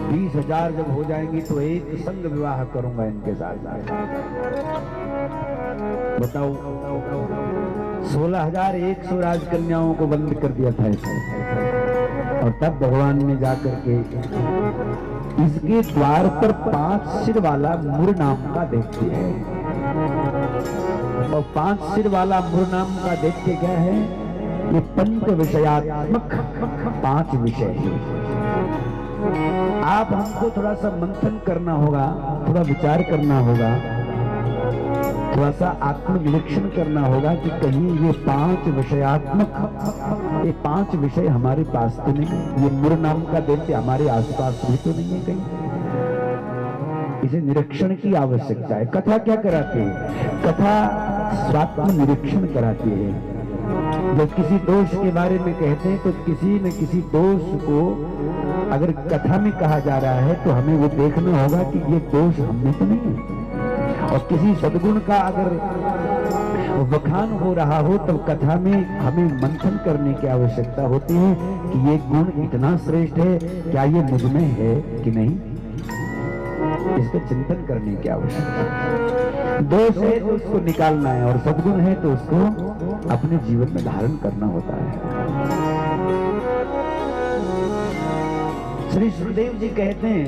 B: 20,000 जब हो जाएंगी तो एक संग विवाह करूंगा इनके साथ। बताओ 16,100 राजकन्याओं को बंद कर दिया था इसने। और तब भगवान ने जाकर के इसके द्वार पर 5 सिर वाला मुर नाम का दैत्य है, और 5 सिर वाला मुर नाम का दैत्य क्या है, ये पंच विषयात्मक 5 विषय है। आप हमको थोड़ा सा मंथन करना होगा, थोड़ा विचार करना होगा थोड़ा सा आत्मनिरीक्षण करना होगा कि कहीं ये 5 विषयात्मक, ये 5 विषय हमारे पास तो नहीं है, ये मुर नाम का दैत्य हमारे आसपास भी तो नहीं है कहीं। इसे निरीक्षण की आवश्यकता है। कथा क्या कराती है? कथा स्वात्म निरीक्षण कराती है। जब किसी दोष के बारे में कहते हैं तो किसी न किसी दोष को अगर कथा में कहा जा रहा है तो हमें वो देखना होगा कि ये दोष हमने तो नहीं है। और किसी सद्गुण का अगर वखान हो रहा हो तब कथा में हमें मंथन करने की आवश्यकता होती है कि ये गुण इतना श्रेष्ठ है, क्या ये मुझ में है कि नहीं, इसका चिंतन करने की आवश्यकता है। दोष है तो उसको निकालना है और सद्गुण है तो उसको अपने जीवन में धारण करना होता है। श्री सुखदेव जी कहते हैं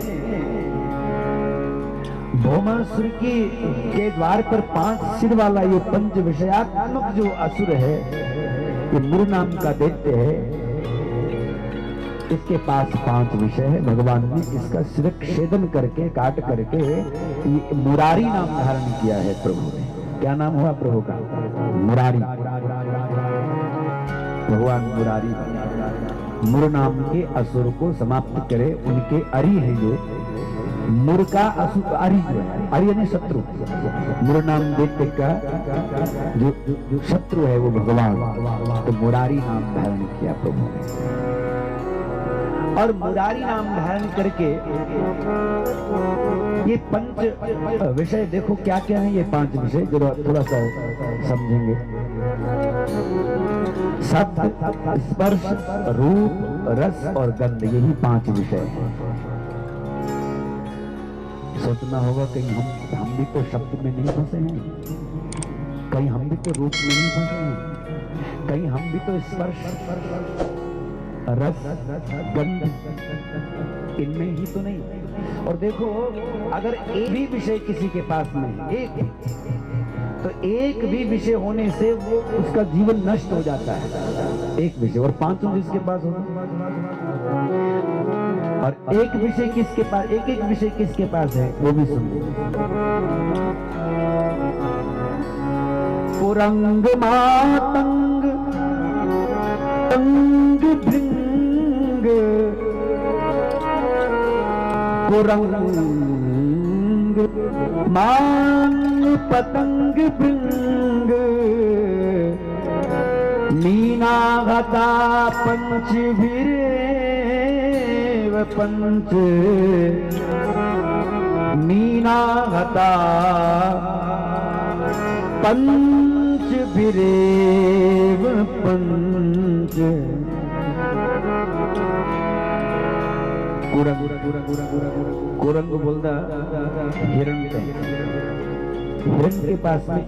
B: भौमासुर के द्वार पर 5 सिर वाला ये पंच विषयात्मक जो असुर है, ये मुर नाम का दैत्य है, इसके पास 5 विषय है। भगवान ने इसका सिर छेदन करके काट करके ये मुरारी नाम धारण किया है प्रभु ने। क्या नाम हुआ प्रभु का? मुरारी। भगवान मुरारी मुर नाम के असुर को समाप्त करे। उनके अरि है जो मुर का असुर, अरि अरि यानी शत्रु, मुर नाम दैत्य का जो शत्रु है वो भगवान, तो मुरारी नाम धारण किया प्रभु ने। और मुरारी नाम धारण करके ये 5 विषय देखो क्या क्या है। ये 5 विषय जो थोड़ा सा समझेंगे। शब्द, स्पर्श, रूप, रस और गंध, यही 5 विषय हैं। सोचना होगा कहीं हम भी तो शब्द में नहीं फंसे हैं, कहीं हम भी तो रूप में नहीं फंसे हैं, कहीं हम भी तो स्पर्श, रस, गंध इनमें ही तो नहीं। और देखो अगर एक भी विषय किसी के पास में एक, तो एक भी विषय होने से वो उसका जीवन नष्ट हो जाता है। एक विषय, और 5 जिसके पास होता, और एक विषय किसके पास, एक विषय किसके पास है वो भी सुनिए। पुरंग मातंग तंग भृंग, पुरंग मान पतंग भृंग, मीनाघता पंच भिरेव पंच, मीनाघता पंच भिरेव पंच। कुरंग बोलता हिरण के पास में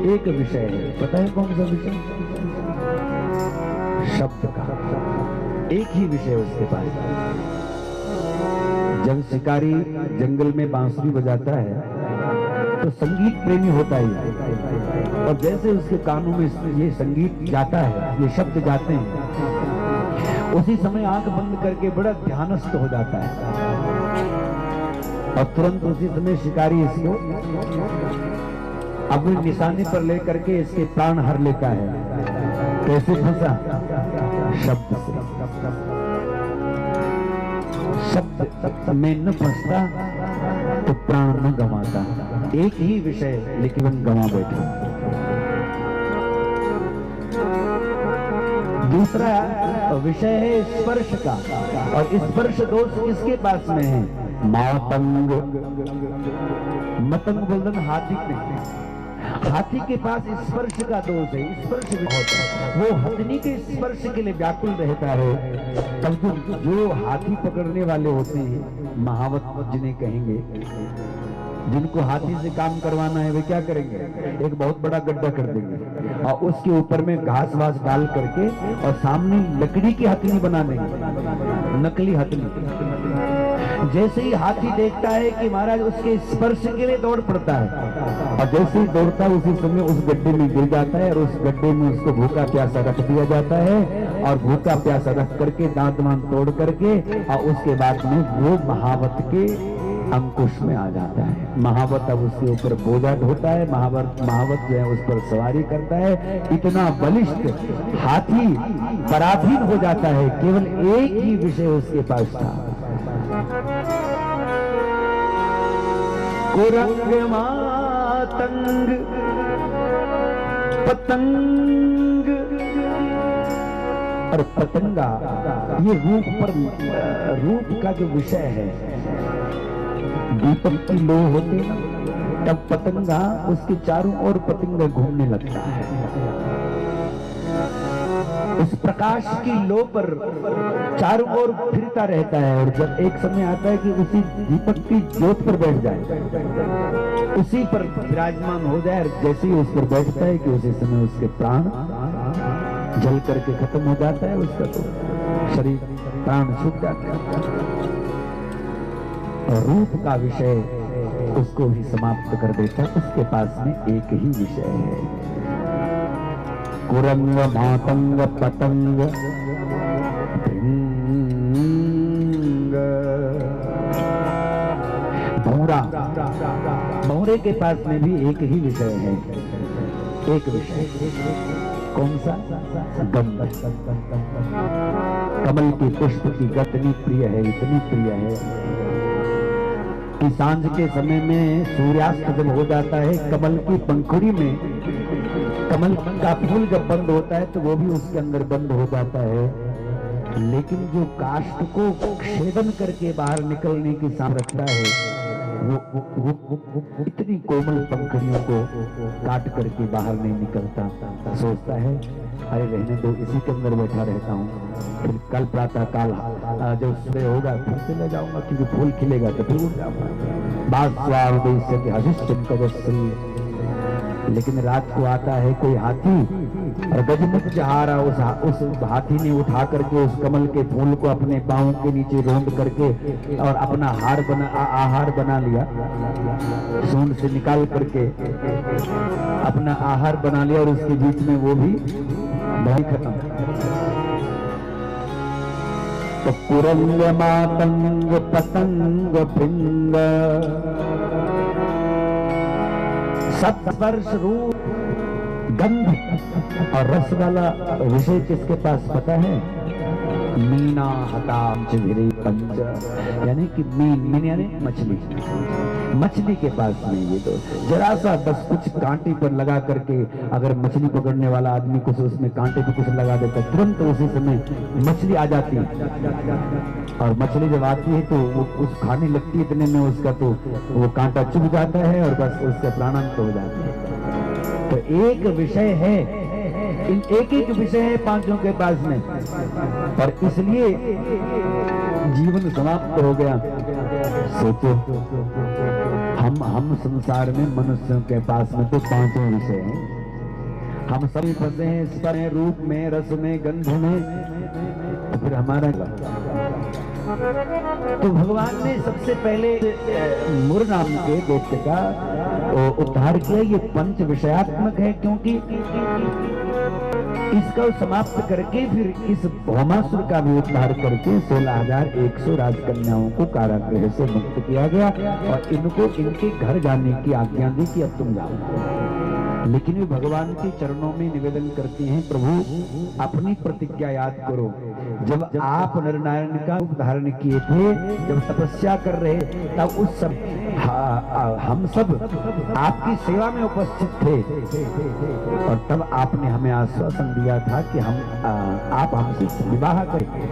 B: एक विषय है। पता है कौन सा विषय? शब्द का। एक ही विषय उसके पास। जब शिकारी जंगल में बांसुरी बजाता है तो संगीत प्रेमी होता ही, और जैसे उसके कानों में ये संगीत जाता है, ये शब्द जाते हैं, उसी समय आंख बंद करके बड़ा ध्यानस्थ हो जाता है, और तुरंत उसी समय शिकारी इसको अपने निशाने पर लेकर के इसके प्राण हर लेता है। कैसे फंसा? शब्द से। शब्द में न फंसता तो प्राण न गंवाता। एक ही विषय लेकिन गंवा बैठा। दूसरा विषय है स्पर्श का, और स्पर्श दोष किसके पास में है? मातंग। मतंग बोलते हाथी नहीं, हाथी के पास स्पर्श का दोष है। स्पर्श वो हथनी के स्पर्श के लिए व्याकुल रहता है। तब जो हाथी पकड़ने वाले होते हैं, महावत जिन्हें कहेंगे, जिनको हाथी से काम करवाना है वे क्या करेंगे? एक बहुत बड़ा गड्ढा कर देंगे और उसके ऊपर में घास वास डाल करके और सामने लकड़ी की हथनी बना देंगे, नकली हथनी। जैसे ही हाथी देखता है कि महाराज उसके स्पर्श के लिए दौड़ पड़ता है, और जैसे ही दौड़ता है उसी समय उस गड्ढे में गिर जाता है, और उस गड्ढे में उसको भूखा प्यासा रख दिया जाता है, और भूखा प्यासा रख करके दांत वांत तोड़ करके और उसके बाद में वो महावत के अंकुश में आ जाता है। महावत अब उसके ऊपर बोझा ढोता है, महावत जो है उस पर सवारी करता है। इतना बलिष्ठ हाथी पराधीन हो जाता है, केवल एक ही विषय उसके पास था, कुरंग मातंग पतंग और पतंगा। ये रूप का जो विषय है, दीपक की लो होती है, तब पतंगा उसके चारों ओर पतंगा घूमने लगता है। उस प्रकाश की लो पर चारों ओर फिरता रहता है, और जब एक समय आता है कि उसी दीपक की ज्योत पर बैठ जाए, उसी पर विराजमान हो जाए, और जैसे ही उस पर बैठता है कि उसी समय उसके प्राण जल करके खत्म हो जाता है, उसका तो शरीर प्राण छूट जाता है। और रूप का विषय उसको भी समाप्त कर देता है। उसके पास में एक ही विषय है, कुरंग मातंग पतंग भृंग। भौरा, भौरे के पास में भी एक ही विषय है, एक विषय, कौन सा? गंध। कमल के पुष्प की गंध इतनी प्रिय है, इतनी प्रिय है कि सांझ के समय में सूर्यास्त जब हो जाता है, कमल की पंखुड़ी में कमल का फूल जब बंद होता है तो वो भी उसके अंदर बंद हो जाता है, लेकिन जो काष्ठ को छेदन करके बाहर निकलने की सामर्थ्य है, वो इतनी कोमल पंखुड़ियों को काट करके बाहर नहीं निकलता। सोचता है अरे रहने दो, इसी के अंदर बैठा रहता हूँ, फिर कल प्रातः काल जब सुबह होगा फिर से ले जाऊंगा, क्योंकि फूल खिलेगा तो फिर उड़ जाऊंगा। लेकिन रात को आता है कोई हाथी और गजमुख जहारा, उस हाथी ने उठा करके उस कमल के फूल को अपने पांव के नीचे रोंद करके और अपना आहार बना लिया, सूंड से निकाल करके अपना आहार बना लिया, और उसके बीच में वो भी नहीं खत्म। तो कुरंग मातंग पतंग भृंग, सत्स्पर्श रूप गंध और रस वाला विषय किसके पास पता है? मीना हतांच भिरे पंच, यानी कि मीन यानी मछली, मछली के पास में ये दो जरा सा बस कुछ कांटे पर लगा करके, अगर मछली पकड़ने वाला आदमी कुछ उसमें कांटे पे कुछ लगा देता, तुरंत उसी समय मछली आ जाती है, और मछली जब आती है तो वो उस खाने लगती है, इतने में उसका तो वो कांटा चुभ जाता है और बस उसका प्राणांत हो जाता है। तो एक विषय है, इन एक एक विषय है पांचों के पास में, पर इसलिए जीवन समाप्त हो गया। सोचो हम संसार में मनुष्यों के पास में तो पांचों विषय हैं, हम सभी फंसे हैं स्पर्श में, रूप में, रस में, गंध में, तो फिर हमारा तो भगवान ने सबसे पहले मुर नाम के दैत्य का उद्धार किया। ये पंच विषयात्मक है, क्योंकि इसका समाप्त करके फिर इस भौमासुर का भी उद्धार करके 16,100 राजकन्याओं को कारागृह से मुक्त किया गया, और इनको इनके घर जाने की आज्ञा दी कि अब तुम जाओ। लेकिन वे भगवान के चरणों में निवेदन करती हैं, प्रभु अपनी प्रतिज्ञा याद करो, जब आप नर नारायण का रूप धारण किए थे, जब तपस्या कर रहे, तब उस सब हम सब आपकी सेवा में उपस्थित थे, और तब आपने हमें आश्वासन दिया था कि आप हमसे विवाह करेंगे,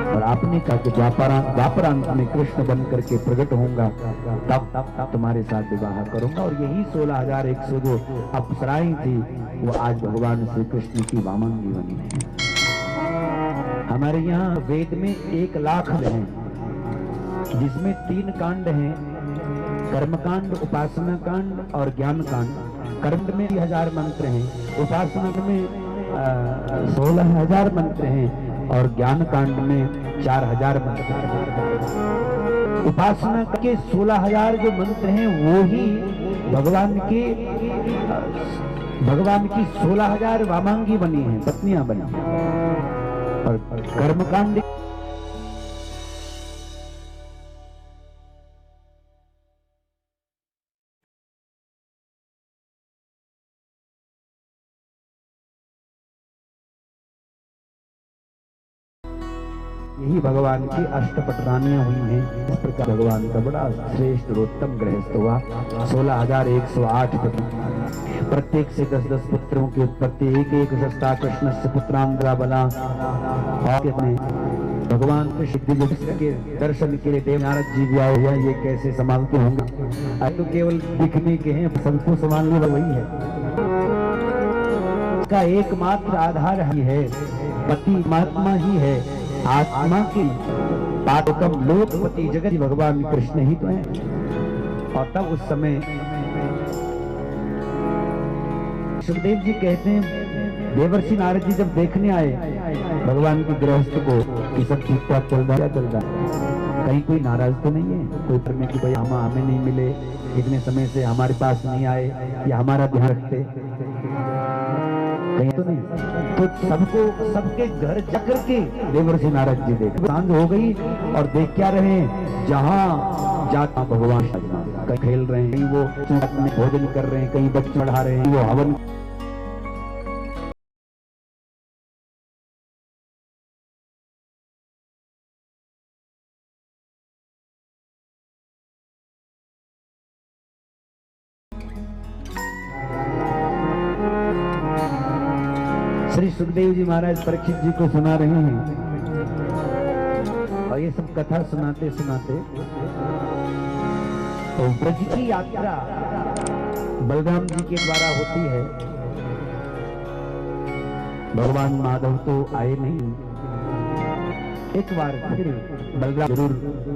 B: और आपने कहा कि द्वापरांत में कृष्ण बन करके प्रकट होऊंगा, तब तुम्हारे साथ विवाह करूंगा। और यही 16,100 जो अप्सराएं थी, वो आज भगवान श्री कृष्ण की वामांगी बनी है। हमारे यहाँ वेद में 1 लाख हैं, जिसमें 3 कांड हैं, कर्मकांड, उपासना कांड और ज्ञान कांड। कर्म में 1000 मंत्र हैं, उपासना में 16,000 मंत्र हैं, और ज्ञान कांड में 4000 मंत्र हैं। उपासना के 16,000 जो मंत्र हैं, वो ही भगवान की 16,000 वामांगी बनी हैं, पत्नियां बनी हैं। और कर्मकांड यही भगवान की अष्टपटरानियां हुई हैं। इस प्रकार भगवान का बड़ा श्रेष्ठ रोत्तम गृहस्थ हुआ। 16,108 पति, प्रत्येक से 10-10 पुत्रों की उत्पत्ति, एक शस्ता कृष्ण से पुत्रांगरा बला। और अपने भगवान के सिद्धि के दर्शन के लिए देव नारद जी भी आए हैं। ये कैसे संभालते होंगे? आज तो केवल दिखने के हैं, सबको संभालने वाला वही है। इसका एकमात्र आधार ही है, पति महात्मा ही है। आत्मा के पादकम लोकपति जगत भगवान कृष्ण ही तो है। और तब उस समय सुखदेव जी कहते हैं, देवर्षि नारद जी जब देखने आए भगवान के गृहस्थ को कि सब ठीक ठाक चल रहा है, कहीं कोई नाराज तो नहीं है कोई पर में कि भाई हमें नहीं मिले, इतने समय से हमारे पास नहीं आए या हमारा ध्यान रखते, कहीं तो नहीं। तो सबको सबके घर जाकर के देवर्षि नारद जी देख, सांझ हो गई और देख क्या रहे, जहाँ जाता भगवान कहीं खेल रहे हैं, कहीं वो चूत में भोजन कर रहे हैं, कहीं बच्चे चढ़ा रहे हैं, वो हवन। श्री सुखदेव जी महाराज परीक्षित जी को सुना रहे हैं। और ये सब कथा सुनाते सुनाते तो ब्रज की यात्रा बलराम जी के द्वारा होती है। भगवान माधव तो आए नहीं, एक बार फिर बलराम जरूर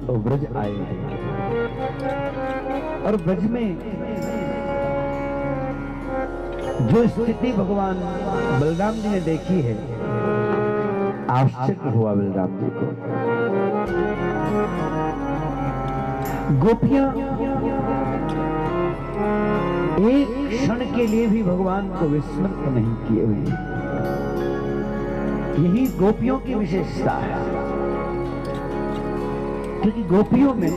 B: तो ब्रज आए और ब्रज में जो स्थिति भगवान बलराम जी ने देखी है, आश्चर्य हुआ बलराम जी को। गोपियां एक क्षण के लिए भी भगवान को विस्मृत नहीं किए हुए। यही गोपियों की विशेषता है, क्योंकि गोपियों में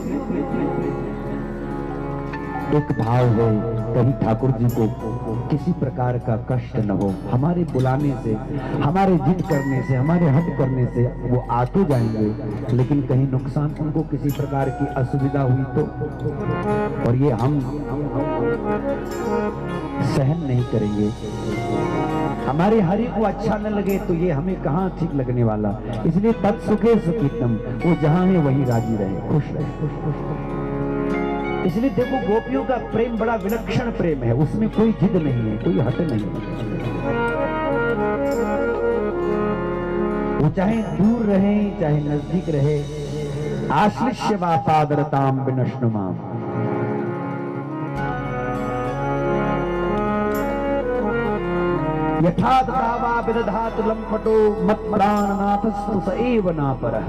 B: एक भाव है, कहीं ठाकुर जी को किसी प्रकार का कष्ट न हो। हमारे बुलाने से, हमारे जिद करने से, हमारे हट करने से वो आ तो जाएंगे, लेकिन कहीं नुकसान, उनको किसी प्रकार की असुविधा हुई तो, और ये हम सहन नहीं करेंगे। हमारे हरि को अच्छा न लगे तो ये हमें कहाँ ठीक लगने वाला। इसलिए तत्सुखे सुखितम, वो जहाँ है वहीं राजी रहे, खुश रहे, खुश खुश। इसलिए देखो गोपियों का प्रेम बड़ा विलक्षण प्रेम है, उसमें कोई जिद नहीं है, कोई हट नहीं है। वो चाहे दूर रहे चाहे नजदीक रहे, आश्लिष्य वासादरताम विनश्नुमाम। यथा दावा विदधात लंपटो मत प्राणनाथस्तु स एव नापरः।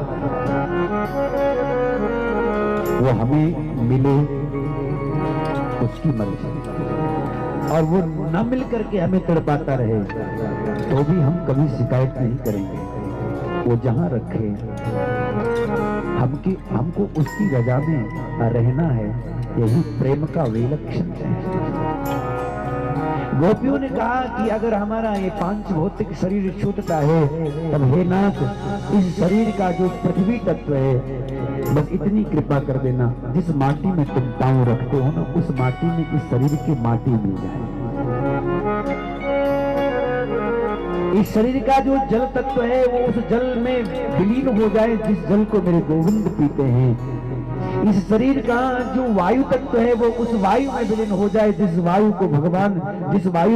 B: वो हमें मिले उसकी मर्जी, और वो न मिल करके हमें तड़पाता रहे तो भी हम कभी शिकायत नहीं करेंगे। वो जहां रखे हमको उसकी रजा में रहना है, यही प्रेम का विलक्षण है। गोपियों ने कहा कि अगर हमारा ये पांच भौतिक शरीर छूटता है, तब हे नाथ, इस शरीर का जो पृथ्वी तत्व है, बस इतनी कृपा कर देना, जिस माटी में तुम पांव रखते हो ना, उस माटी में इस शरीर की माटी मिल जाए। इस शरीर का जो जल तत्व है वो उस जल में विलीन हो जाए, जिस जल को मेरे गोविंद पीते हैं। इस शरीर का जो वायु तत्व है वो उस वायु में विलीन हो जाए, जिस वायु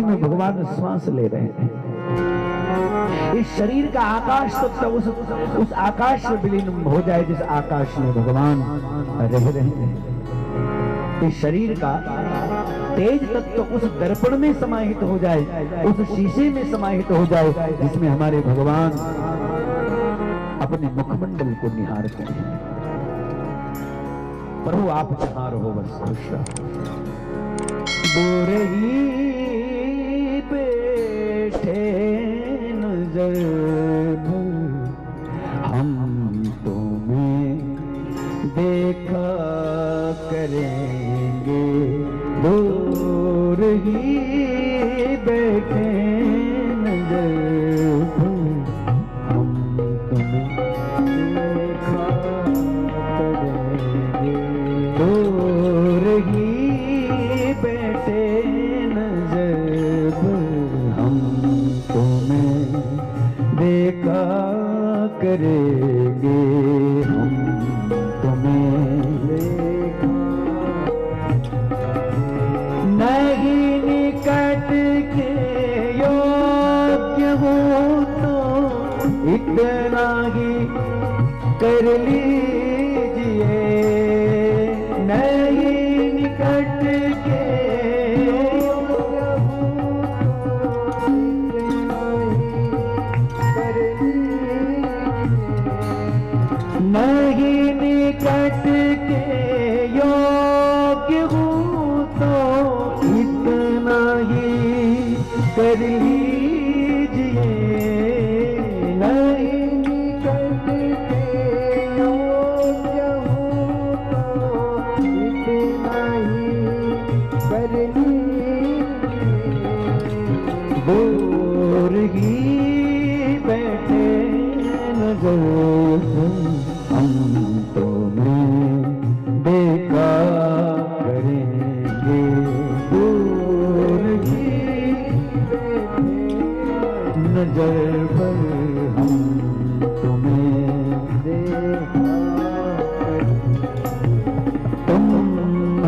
B: में भगवान श्वास ले रहे हैं। इस शरीर का आकाश तत्व उस आकाश में विलीन हो जाए, जिस आकाश में भगवान रह रहे हैं। इस शरीर का तेज तत्व उस दर्पण में समाहित हो जाए, उस शीशे में समाहित हो जाए, जिसमें हमारे भगवान अपने मुखमंडल को निहारते हैं। प्रभु आप जहां रहो बस खुश रहो। दूर ही बैठे नजर हम तुम्हें देखा करेंगे, दूर ही बैठे नजर हम तुम्हें करेंगे हम तुम्हें नहीं निकट के योग्य हो तो इतना ही कर लीजिए नहीं निकट के नहीं निकट के योग्य हूँ तो इतना ही कर लीजिए नहीं निकट के योग्य हूँ तो इतना ही कर लीजिए दूर ही बैठे नजर हम तुम्हें देखा करेंगे दूर ही नजर पर हम तुम्हें देखा तुम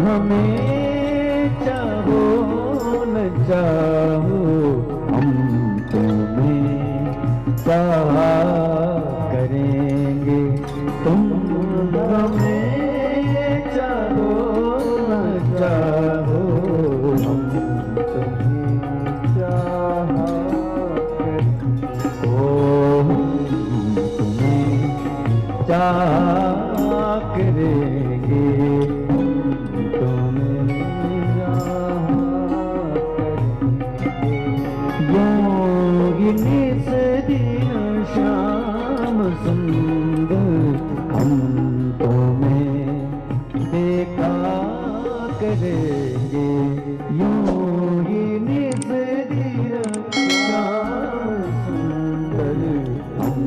B: हमें चाहो न चाहो हम तुम्हें चाहा करेंगे तुम हमें चाहो न चाहो हम तुम्हें चाहा तुम्हें चाहा करेंगे तुम्हें चाहा योगी निस दिन श्याम सुंदर हम तुम्हें देखा करेंगे योगी निस दिन श्याम सुंदर हम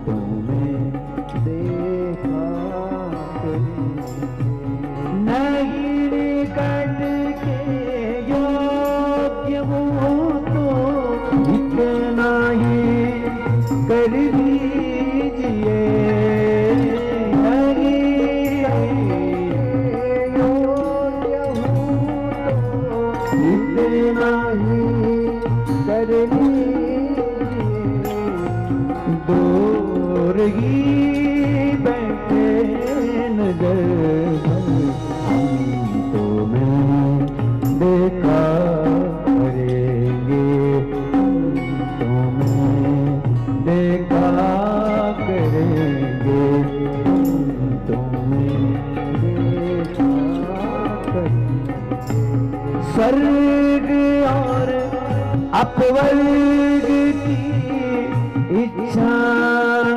B: तुम्हें देखा करेंगे नहीं निकट के योग्य हो तो इतना ही कर लीजिए नहीं योग्य हूँ तो इतना ही कर लीजिए दूर ही बैठे नजर हम तुम्हें देखा करेंगे तुम्हें देखा करेंगे तुम्हें देखा करेंगे स्वर्ग और अपवर्ग की इच्छा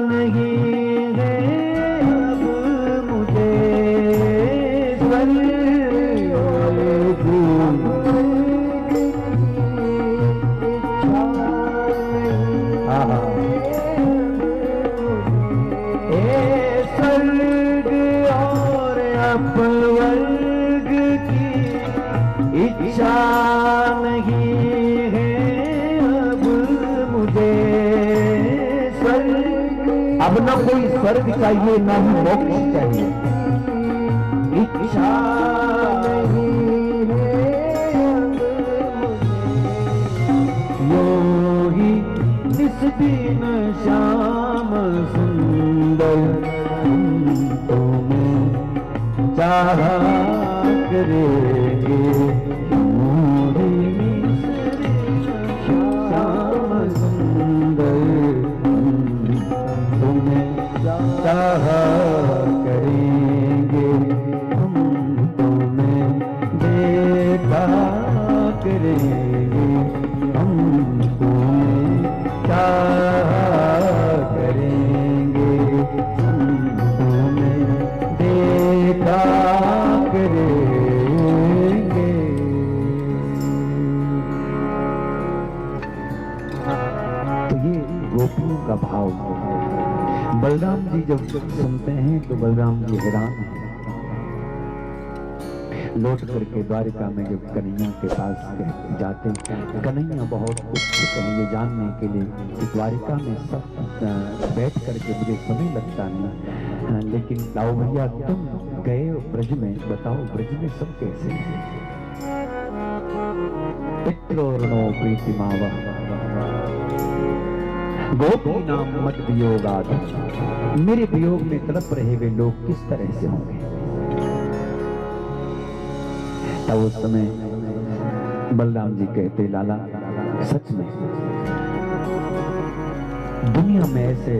B: नहीं है अब मुझे स्वर्ग और अपवर्ग की इच्छा स्वर्ग और अपवर्ग की इच्छा नहीं है अब मुझे स्वर्ग अब न कोई स्वर्ग चाहिए न ही मोक्ष चाहिए इच्छा नहीं है योगी जिस दिन श्याम सुंदर हम तुम्हें चाहा करेंगे श्याम सुंदर हम तुम्हें चाहा करेंगे हम तुम्हें देखा करेंगे हम तुम्हें चाहा करेंगे हम तुम्हें देखा करेंगे। तो ये गोपियों का भाव है। बलराम जी जब सुनते हैं तो बलराम जी हैरान हैं। लौट करके द्वारिका में जब कन्हैया के पास जाते, कन्हैया बहुत उत्सुक है ये जानने के लिए कि द्वारिका में सब बैठ करके मुझे समय लगता नहीं, लेकिन लाओ भैया तुम गए ब्रज में, बताओ ब्रज में सब कैसे हैं। पित्रोर्णो प्रीतिमावह गोपी नाम मत वियोगाद, मेरे वियोग में तड़प रहे वे लोग किस तरह से होंगे। तब उस समय बलराम जी कहते, लाला सच में दुनिया में ऐसे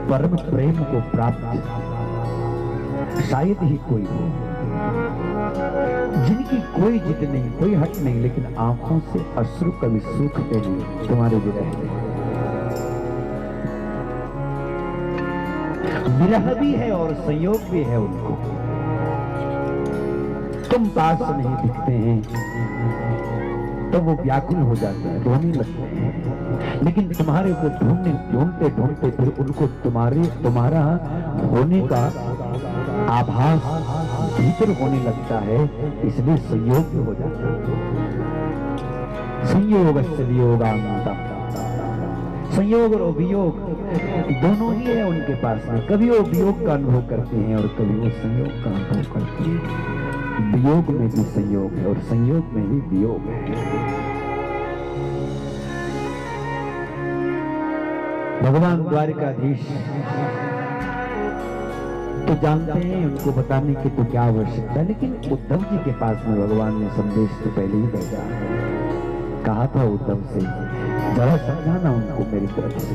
B: परम प्रेम को प्राप्त शायद ही कोई हो, जिनकी कोई जिद नहीं, कोई हट नहीं, लेकिन आंखों से अश्रु कभी सूखते नहीं तुम्हारे विरह में। विरह भी है और संयोग भी है उनको, तुम पास नहीं दिखते हैं तो वो व्याकुल हो जाते हैं, रोने लगते हैं, लेकिन तुम्हारे को ढूंढते ढूंढते फिर उनको तुम्हारा होने का आभास भीतर होने लगता है, इसलिए संयोग हो जाता है। संयोगस्य वियोगान्ता, संयोग और वियोग दोनों ही है उनके पास में। कभी वो वियोग का अनुभव करते हैं और कभी वो संयोग का अनुभव करते हैं। वियोग में भी संयोग है और संयोग में भी वियोग है। भगवान द्वारिकाधीश तो जानते हैं, उनको बताने की तो क्या आवश्यकता, लेकिन उद्धव जी के पास में भगवान ने संदेश तो पहले ही भेजा, कहा था उद्धव से जरा समझाना उनको मेरी तरफ से।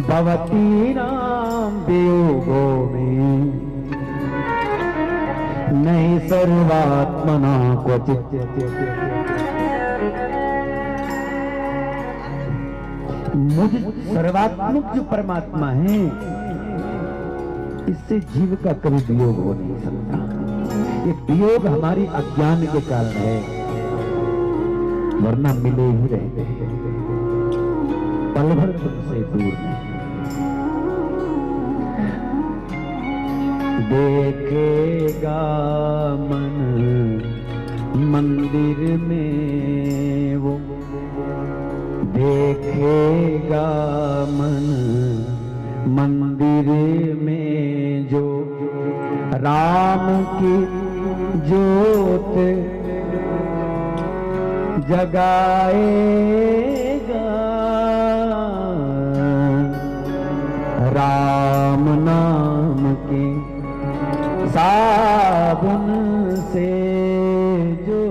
B: भवती नाम वियोगो में नहीं सर्वात्मना क्वचित्, मुझ सर्वात्मक जो परमात्मा है इससे जीव का कभी वियोग हो नहीं सकता। ये वियोग हमारी अज्ञान के कारण है, वरना मिले ही रहते हैं, पल भर तुमसे दूर नहीं। देखेगा मन मंदिर में वो, देखेगा मन मंदिर में जो राम की ज्योत जगाएगा, राम नाम के साबुन से जो,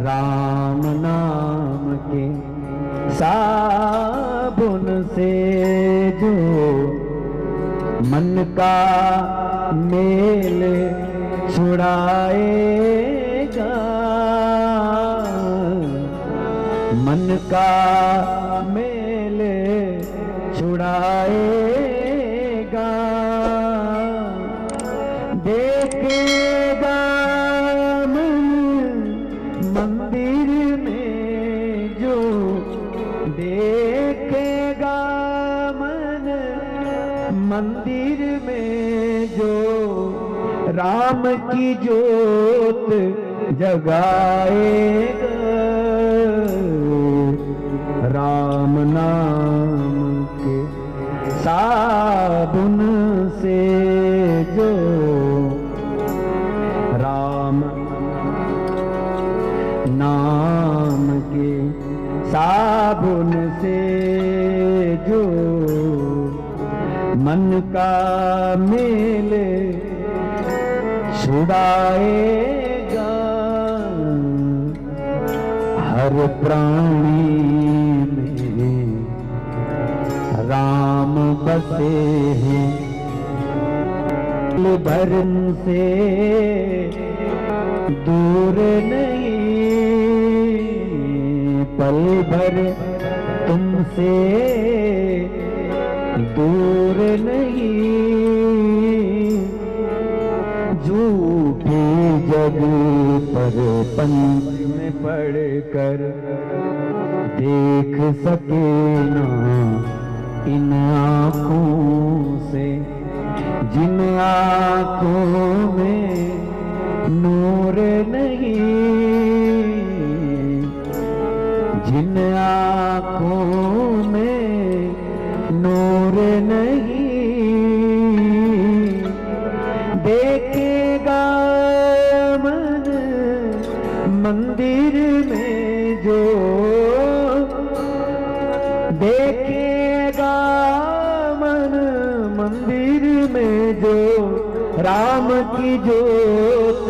B: राम नाम के साबुन से जो मन का मेल छुड़ाएगा, मन का मेल छुड़ाएगा। देखेगा मन मंदिर में जो, देखेगा मन मंदिर में जो राम की ज्योत जगाएगा, राम नाम के साबुन से जो, राम नाम के साबुन से जो मन का मेल छुड़ाएगा। हर प्राणी में राम बसे हैं, भरम से दूर नहीं, पल भर तुमसे दूर नहीं। झूठे जग पर पंच में पढ़कर देख सके ना इन आँखों से, जिन आँखों में नूर नहीं, जिन आँखों में नूर नहीं, देखेगा मन मंदिर में जो, देखेगा मन मंदिर में जो राम की जोत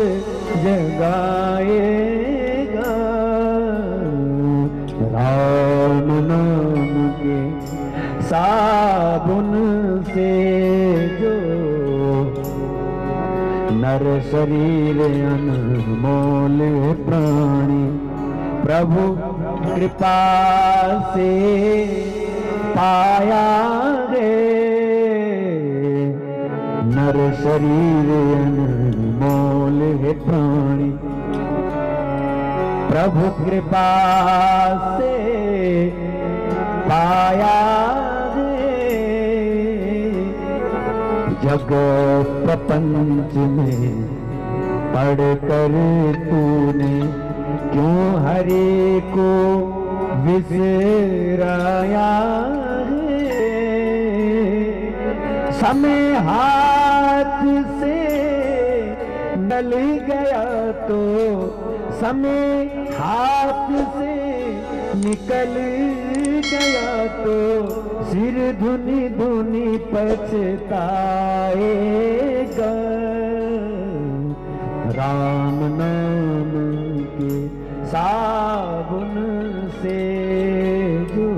B: जगाएगा। राम नाम के साबुन से जो नर शरीर अनमोल प्राणी प्रभु कृपा से पाया है। नर शरीर अनमोल है प्राणी प्रभु कृपा से पाया है। जग प्रपंच में पढ़कर तूने क्यों हरि को विसराया है। समय हाथ से निकल गया तो, समय हाथ से निकल गया तो सिर धुनी धुनी पछताएगा। राम नाम के साबुन से जो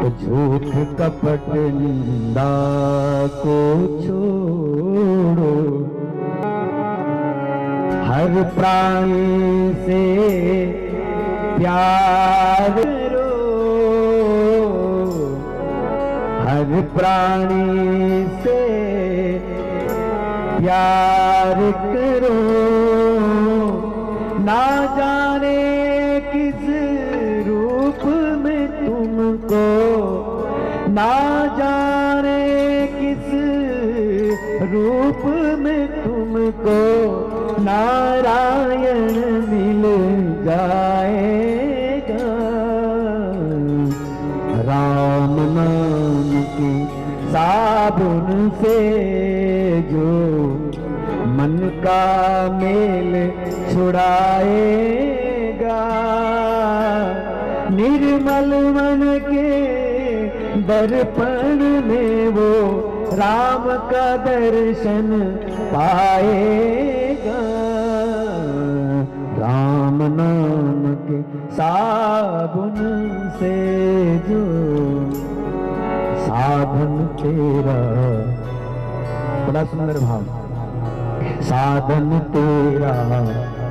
B: तो झूठ कपट निंदा को छोड़ो, हर प्राणी से प्यार करो, हर प्राणी से प्यार करो। ना जाने किस रूप में तुमको, ना जाने किस रूप में तुमको नारायण मिल जाएगा। राम नाम के साबुन से जो मन का मेल छुड़ाएगा। निर्मल मन के दर्पण में वो राम का दर्शन पाएगा। राम नाम के साबुन से जो साधन तेरा, बड़ा सुंदर भाव, साधन तेरा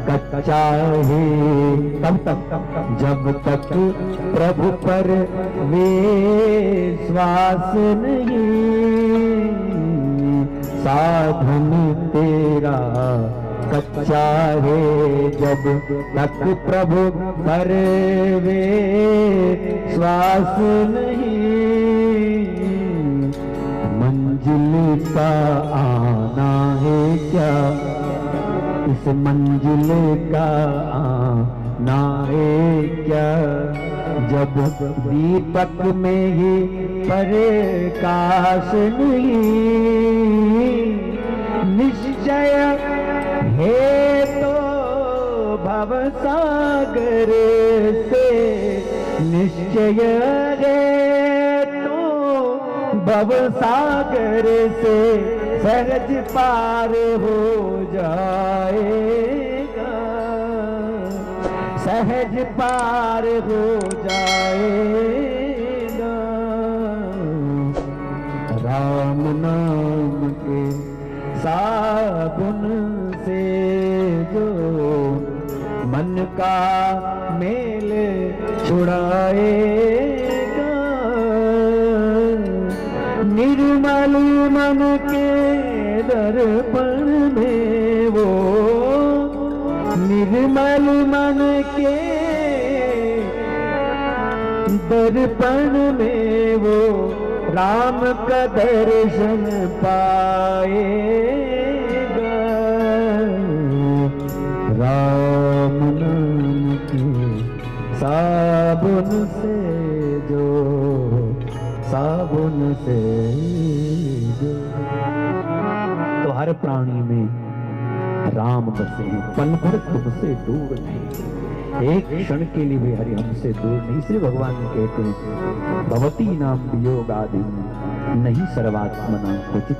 B: कच्चा है तब तक जब तक प्रभु पर विश्वास नहीं। साधन तेरा कच्चा है जब तक प्रभु पर विश्वास नहीं। मंजिल का आना है क्या, इस मंजिल का आना है क्या, जब दीपक में ही प्रकाश नहीं। निश्चय है तो भवसागर से, निश्चय है तो भवसागर से सहज पार हो जाएगा, सहज पार हो जाएगा। राम नाम के साबुन से जो मन का मेल छुड़ाएगा। निर्मल मन के दर्पण में वो, निर्मल मन के दर्पण में वो राम का दर्शन पाएगा, राम नाम की साबुन से जो, साबुन से जो। तो हर प्राणी में राम बसे हैं, पल भर तुमसे दूर नहीं, एक क्षण के लिए भी हरि हमसे दूर नहीं। इसलिए भगवान कहते हैं भवती नाम वियोगादि नहीं सर्वात्मना क्वचित,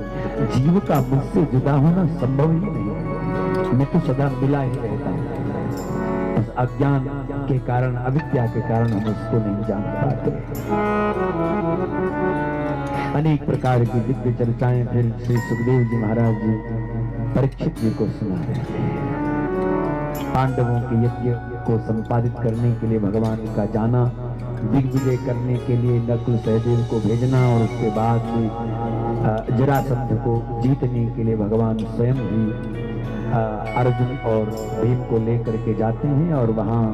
B: जीव का मुझसे जुदा होना संभव ही नहीं, मैं तो सदा मिला ही रहता हूँ। उस अज्ञान के कारण, अविद्या के कारण हम उसको नहीं जान पाते। अनेक प्रकार की दिव्य चर्चाएं फिर श्री सुखदेव जी महाराज जी परीक्षित जी को सुना रहे थे। पांडवों के यज्ञ को संपादित करने के लिए भगवान का जाना, दिग्विजय करने के लिए नकुल सहदेव को भेजना और उसके बाद में जरासंध को जीतने के लिए भगवान स्वयं ही अर्जुन और भीम को लेकर के जाते हैं और वहां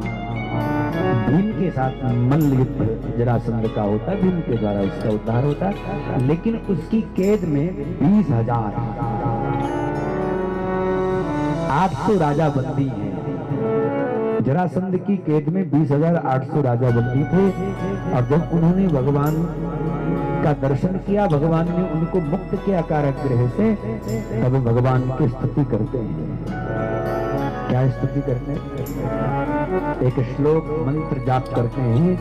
B: भीम के साथ मल्ल युद्ध जरासंध का होता है, भीम के द्वारा उसका उद्धार होता है। लेकिन उसकी कैद में 20,000 800 राजा बंदी हैं। जरासंध की कैद में 20,800 राजा बंदी थे। और जब उन्होंने भगवान का दर्शन किया, भगवान ने उनको मुक्त किया कारागृह से, तब भगवान की स्तुति करते हैं। क्या स्तुति करते हैं? एक श्लोक मंत्र जाप करते हैं,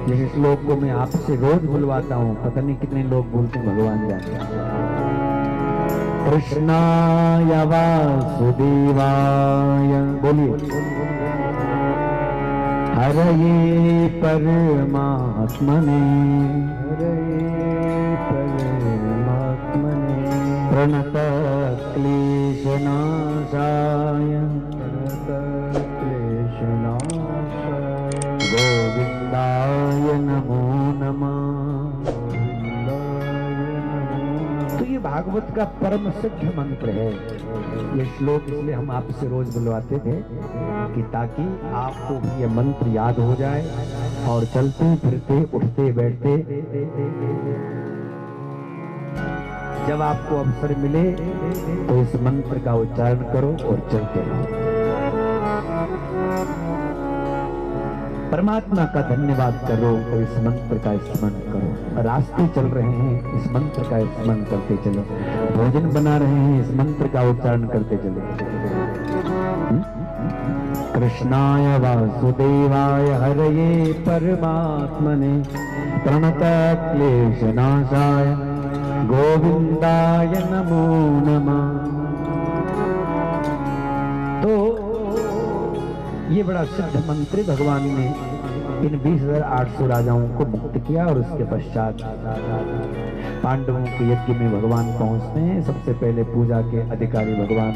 B: जिस श्लोक को मैं आपसे रोज बुलवाता हूँ, पता नहीं कितने लोग बोलते हैं, भगवान जानते हैं। कृष्णाय वासुदेवाय, बोलिए, हरये परमात्मने, प्रणत क्लेशनाशाय, गोविंदाय नमो नमः। तो ये भागवत का परम सिद्ध मंत्र है। ये श्लोक इसलिए हम आपसे रोज बुलवाते थे कि ताकि आपको भी ये मंत्र याद हो जाए और चलते फिरते उठते बैठते जब आपको अवसर मिले तो इस मंत्र का उच्चारण करो और चलते रहो। परमात्मा का धन्यवाद करो तो इस मंत्र का स्मरण करो। रास्ते चल रहे हैं, इस मंत्र का स्मरण करते चलो। भोजन बना रहे हैं, इस मंत्र का उच्चारण करते चलो। कृष्णाय वासुदेवाय हरये परमात्मने, प्रणत क्लेशनाशाय, गोविंदाय नमो नमः। तो ये बड़ा सिद्ध मंत्र भगवान ने इन 20,800 राजाओं को मुक्त किया और उसके पश्चात पांडवों के यज्ञ में भगवान पहुंचते हैं। सबसे पहले पूजा के अधिकारी भगवान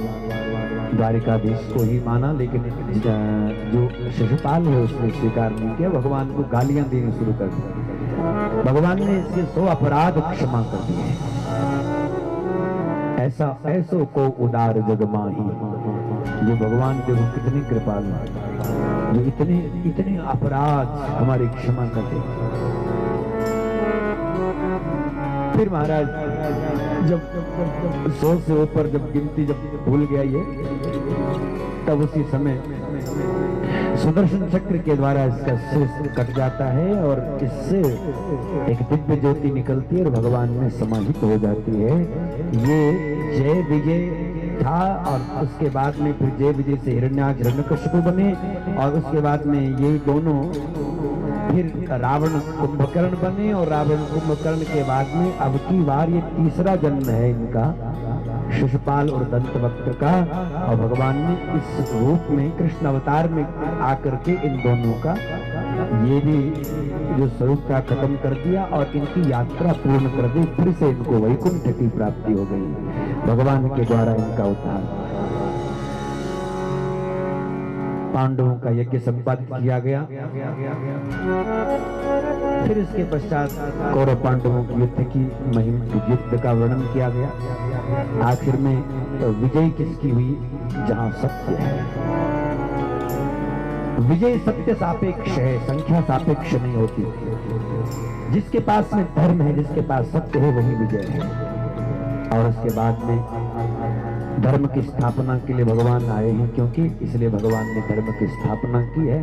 B: द्वारिकाधीश को ही माना, लेकिन जो शिशुपाल है उसने स्वीकार नहीं किया, भगवान को गालियां देनी शुरू कर दी। भगवान ने इसके 100 अपराध क्षमा कर दिए। ऐसा ऐसो को उदार जग माही, जो भगवान देखो कितनी कृपालु है, जो इतने इतने अपराध हमारी क्षमा करते। फिर महाराज जब 100 से ऊपर जब गिनती जब भूल गया ये, तब उसी समय सुदर्शन चक्र के द्वारा इसका शीश कट जाता है और इससे एक दिव्य ज्योति निकलती है और भगवान में समाहित हो जाती है। ये जय विजय था और उसके बाद में फिर जय विजय से हिरण्याक्ष हिरण्यकशिपु बने और उसके बाद में ये दोनों फिर रावण कुंभकर्ण बने और रावण कुंभकर्ण के बाद में अब की बार ये तीसरा जन्म है इनका, शिशुपाल और दंतवक्त्र का। और भगवान ने इस रूप में कृष्ण अवतार में आकर के इन दोनों का ये भी जो स्वरूप का खत्म कर दिया और इनकी यात्रा पूर्ण कर दी। फिर से इनको वैकुंठ की प्राप्ति हो गई, भगवान के द्वारा इनका उद्धार। पांडवों का यज्ञ संपादित किया गया। फिर इसके पश्चात कौरव पांडवों की युद्ध की महिमा, युद्ध का वर्णन किया गया। आखिर में तो विजय किसकी हुई? जहां सत्य है। विजय सत्य सापेक्ष है, संख्या सापेक्ष नहीं होती। जिसके पास में धर्म है, जिसके पास सत्य है, वही विजय है। और उसके बाद में धर्म की स्थापना के लिए भगवान आए हैं, क्योंकि इसलिए भगवान ने धर्म की स्थापना की है।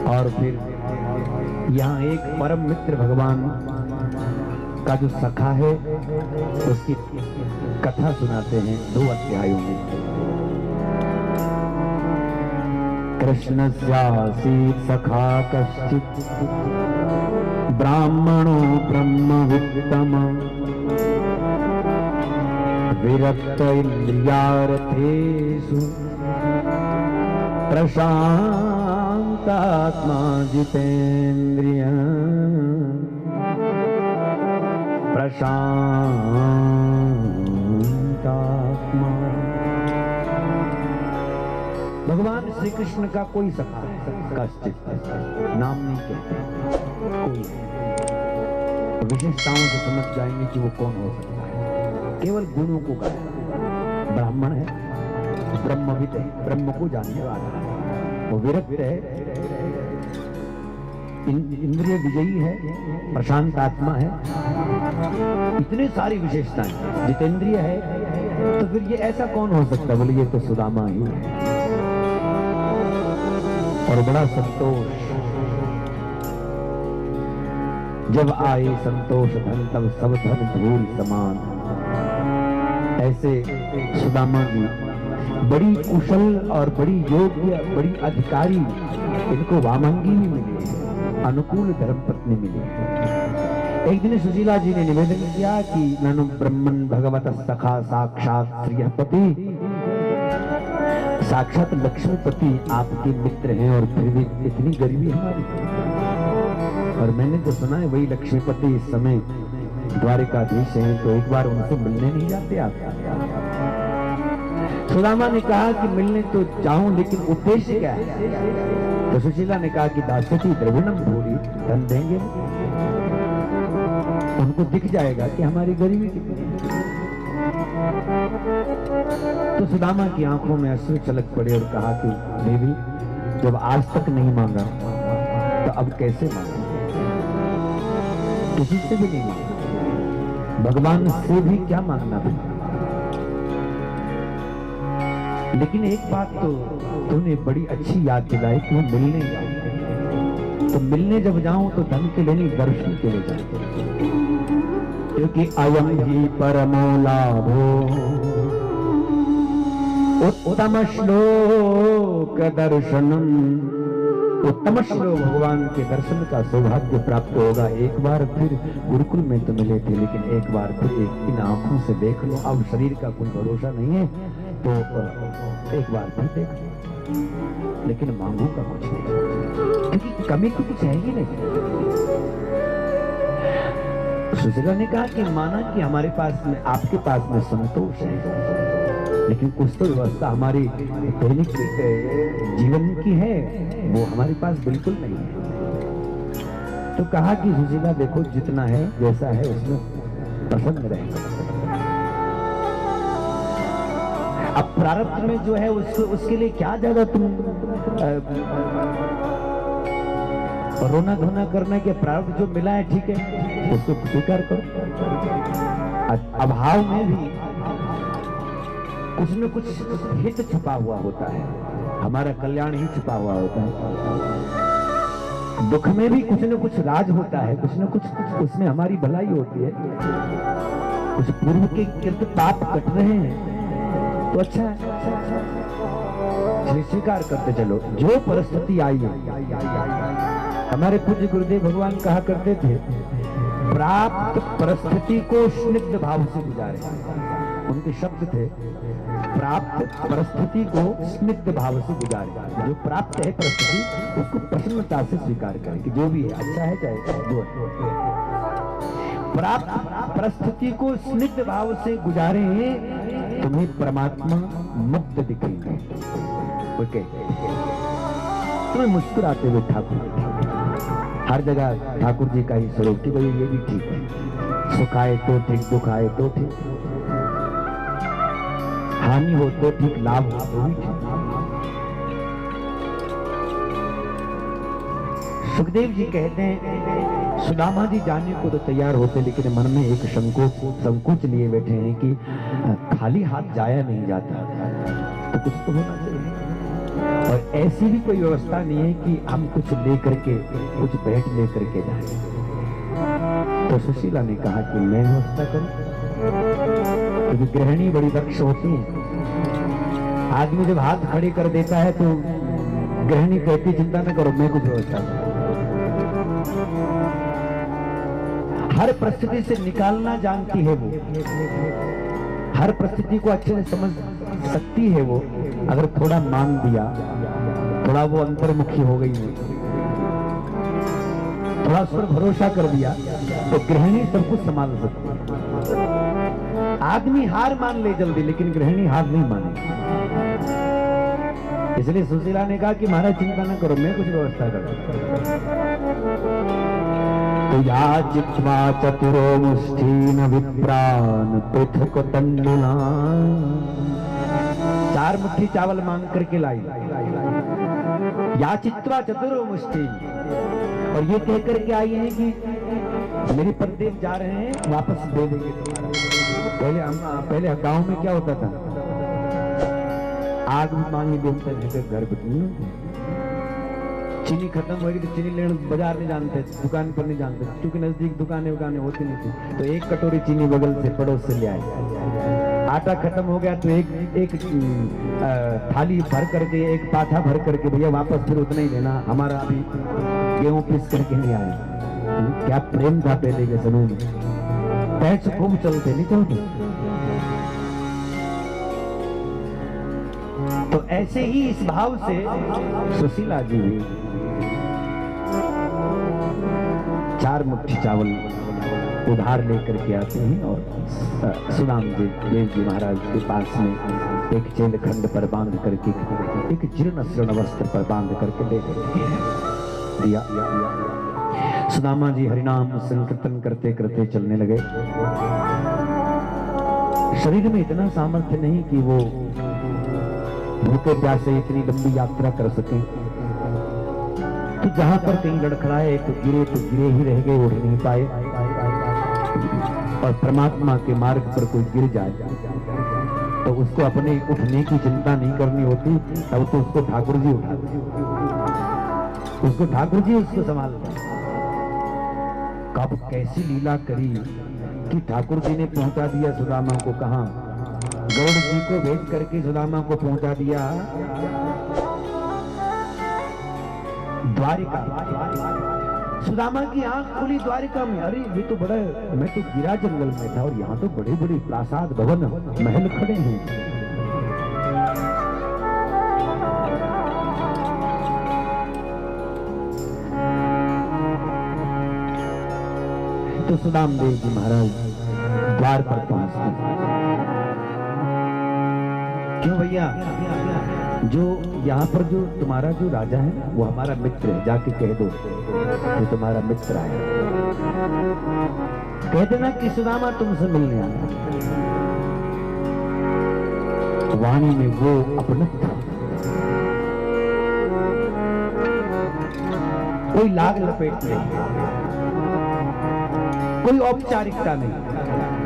B: और फिर यहाँ एक परम मित्र भगवान का जो सखा है, उसकी कथा सुनाते हैं 2 अध्यायों में। कृष्णस्यासीत् सखा कश्चित् ब्राह्मणो ब्रह्मवित्तम विरक्त इंद्रियार्थेषु प्रशान्तात्मा जितेन्द्रिय प्रशान्तात्मा। भगवान श्री कृष्ण का कोई सखा कश्चित नाम नहीं कहते, कोई विशेषताओं से समझ जाएंगे कि वो कौन हो सकता है। केवल गुणों को गाया, ब्राह्मण है, ब्रह्मविद है, ब्रह्म को जानने वाला है, वो विरक्त है, इंद्रिय विजयी है, प्रशांत आत्मा है, इतनी सारी विशेषताएं, जितेंद्रिय है। तो फिर ये ऐसा कौन हो सकता है? बोले ये तो सुदामा ही है। और बड़ा संतोष, जब आए संतोष धन तब सब धन धूल समान। ऐसे सुदामा जी बड़ी कुशल और बड़ी योग्य, बड़ी अधिकारी, इनको वामांगी भी मिली, अनुकूल धर्मपत्नी मिली। एक दिन सुशीला जी ने निवेदन किया कि ननु ब्रह्मन भगवत सखा साक्षात श्रीपति, साक्षात लक्ष्मीपति आपके मित्र हैं और फिर भी इतनी गरीबी हमारी। और मैंने तो सुना है वही लक्ष्मीपति इस समय द्वारिकाधीश हैं, तो एक बार उनसे मिलने नहीं जाते आप? सुदामा ने कहा कि मिलने तो जाऊं, लेकिन उद्देश्य क्या है? तो सुशीला ने कहा कि दास्यति द्रविणम भूरी, धन देंगे, उनको दिख जाएगा कि हमारी गरीबी कितनी है। तो सुदामा की आंखों में अश्रु छलक पड़े और कहा कि देवी, जब आज तक नहीं मांगा तो अब कैसे मांगा? किसी से भी नहीं मांगा, भगवान से भी क्या मांगना भी। लेकिन एक बात तो तूने बड़ी अच्छी याद दिलाई कि मैं मिलने जाऊं, तो मिलने जब जाऊं तो धन के लिए नहीं, दर्शन के लिए जाऊं, क्योंकि अयम ही परमो लाभो उत्तम श्लोक दर्शनम। उत्तम श्लोक, भगवान के दर्शन का सौभाग्य प्राप्त होगा। एक बार फिर गुरुकुल में तो मिले थे, लेकिन एक बार फिर इन आंखों से देख लो। अब शरीर का कोई भरोसा नहीं है, तो एक बार फिर देख लो, लेकिन मांगूंगा कुछ नहीं, क्योंकि कमी तो कुछ है ही नहीं। सुशीला ने कहा कि माना कि हमारे पास में, आपके पास में संतोष है, लेकिन कुछ तो व्यवस्था हमारी दैनिक जीवन की है, वो हमारे पास बिल्कुल नहीं है। तो कहा कि सुशीला देखो, जितना है जैसा है उसमें प्रसन्न रहेगा। अब प्रारब्ध में जो है उसके लिए क्या ज्यादा तुम रोना धोना करना के? प्रारब्ध जो मिला है ठीक है, उसको स्वीकार करो। अभाव में भी कुछ न कुछ हित छुपा हुआ होता है, हमारा कल्याण ही छुपा हुआ होता है। दुख में भी कुछ न कुछ राज होता है, कुछ न कुछ उसमें हमारी भलाई होती है। कुछ पूर्व के कृत पाप कट रहे हैं तो अच्छा है, स्वीकार करते चलो। जो परिस्थिति आई है, हमारे पूज्य गुरुदेव भगवान कहा करते थे, प्राप्त परिस्थिति को स्निग्ध भाव से गुजारे। उनके शब्द थे, प्राप्त परिस्थिति को स्निग्ध भाव से गुजारे। जो प्राप्त है परिस्थिति, उसको प्रसन्नता से स्वीकार करें कि जो भी है अच्छा है, चाहे जो है। प्राप्त परिस्थिति को स्निग्ध भाव से गुजारे, तुम्हें परमात्मा मुग्ध दिखेंगे। ओके, तुम्हें मुस्कुराते हुए ठाकुर, हर जगह ठाकुर जी का ही स्वरूप की भाई ये भी ठीक है। सुखाए तो ठीक, दुखाए तो ठीक, हानि हो तो ठीक, लाभ हो तो भी ठीक। सुखदेव जी कहते हैं सुदामा जी जाने को तो तैयार होते, लेकिन मन में एक संकोच लिए बैठे हैं कि खाली हाथ जाया नहीं जाता, तो कुछ तो होना चाहिए। और ऐसी भी कोई व्यवस्था नहीं है कि हम कुछ लेकर के, कुछ भेंट लेकर के जाए। तो सुशीला ने कहा कि मैं व्यवस्था करूं, क्योंकि गृहिणी बड़ी दक्ष होती है। आदमी जब हाथ खड़े कर देता है तो गृहिणी कहती चिंता न करो, मैं कुछ व्यवस्था करूं। हर परिस्थिति से निकालना जानती है वो, हर परिस्थिति को अच्छे से समझ सकती है वो। अगर थोड़ा मान दिया, थोड़ा वो अंतर्मुखी हो गई है, थोड़ा उस पर भरोसा कर दिया, तो गृहिणी सब कुछ संभाल सकती है। आदमी हार मान ले जल्दी, लेकिन गृहिणी हार नहीं माने। इसलिए सुशीला ने कहा कि महाराज चिंता न करो, मैं कुछ व्यवस्था करूं। तो याचित्वा चतुरो मुष्ठीन विप्रान पृथक तंडुलान, 4 मुट्ठी चावल मांग करके लाई। याचित्वा चतुरो मुष्ठी, और ये कह करके आई है कि मेरे पतिदेव जा रहे हैं, वापस दे देंगे तुम्हारा। पहले गांव में क्या होता था, आग मांगी देते घर बिठनी, चीनी खत्म होगी तो चीनी लेने बाजार नहीं जानते, दुकान पर नहीं जानते, क्योंकि नजदीक दुकानें होती नहीं थी। तो एक कटोरी चीनी बगल से पड़ोस से ले आए। आटा खत्म हो गया तो एक थाली भर करके, एक पाथा भर करके, भैया वापस फिर उतना ही देना, हमारा अभी गेहूं पीस करके नहीं आया। क्या प्रेम था पहले के समय में, पैसे खूब चलते नहीं चलते। तो ऐसे ही इस भाव से सुशीला जी भी 4 मुट्ठी चावल उधार लेकर के आते हैं और सुदाम जी देव जी महाराज के पास में एक चेल खंड पर बांध करके, एक जीर्ण शीर्ण वस्त्र पर बांध करके दे दिया। सुदामा जी हरिनाम संकीर्तन करते करते चलने लगे। शरीर में इतना सामर्थ्य नहीं कि वो भूखे प्यासे इतनी लंबी यात्रा कर सकें। तो जहां पर कहीं लड़खड़ाए तो गिरे ही रह गए, उठ नहीं पाए। और परमात्मा के मार्ग पर कोई गिर जाए तो उसको अपने उठने की चिंता नहीं करनी होती, तब तो उसको ठाकुर जी उठाते, उसको ठाकुर जी उसको संभालते। कब कैसी लीला करी कि ठाकुर जी ने पहुंचा दिया सुदामा को, कहां गौड़ जी को भेज करके सुदामा को पहुंचा दिया द्वारिका। सुदामा की आंख खुली द्वारिका में, अरे ये तो बड़ा, मैं तो गिरा जंगल में था और यहाँ तो बड़े बड़े प्रासाद भवन महल खड़े हैं। तो सुदाम देव जी महाराज द्वार पर पहुंचते। क्यों भैया, जो यहाँ पर जो तुम्हारा जो राजा है वो हमारा मित्र है, जाके कह दो कि तुम्हारा मित्र आया। कह देना कि सुदामा तुमसे मिलने आया। वाणी में वो अपनत्व, कोई लाग लपेट नहीं, कोई औपचारिकता नहीं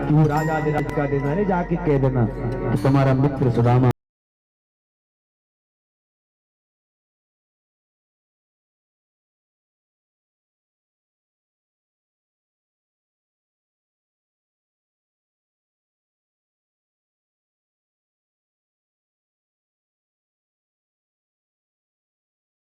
B: कि वो राजा अधिराज का देना है। जाके कह देना कि तुम्हारा मित्र सुदामा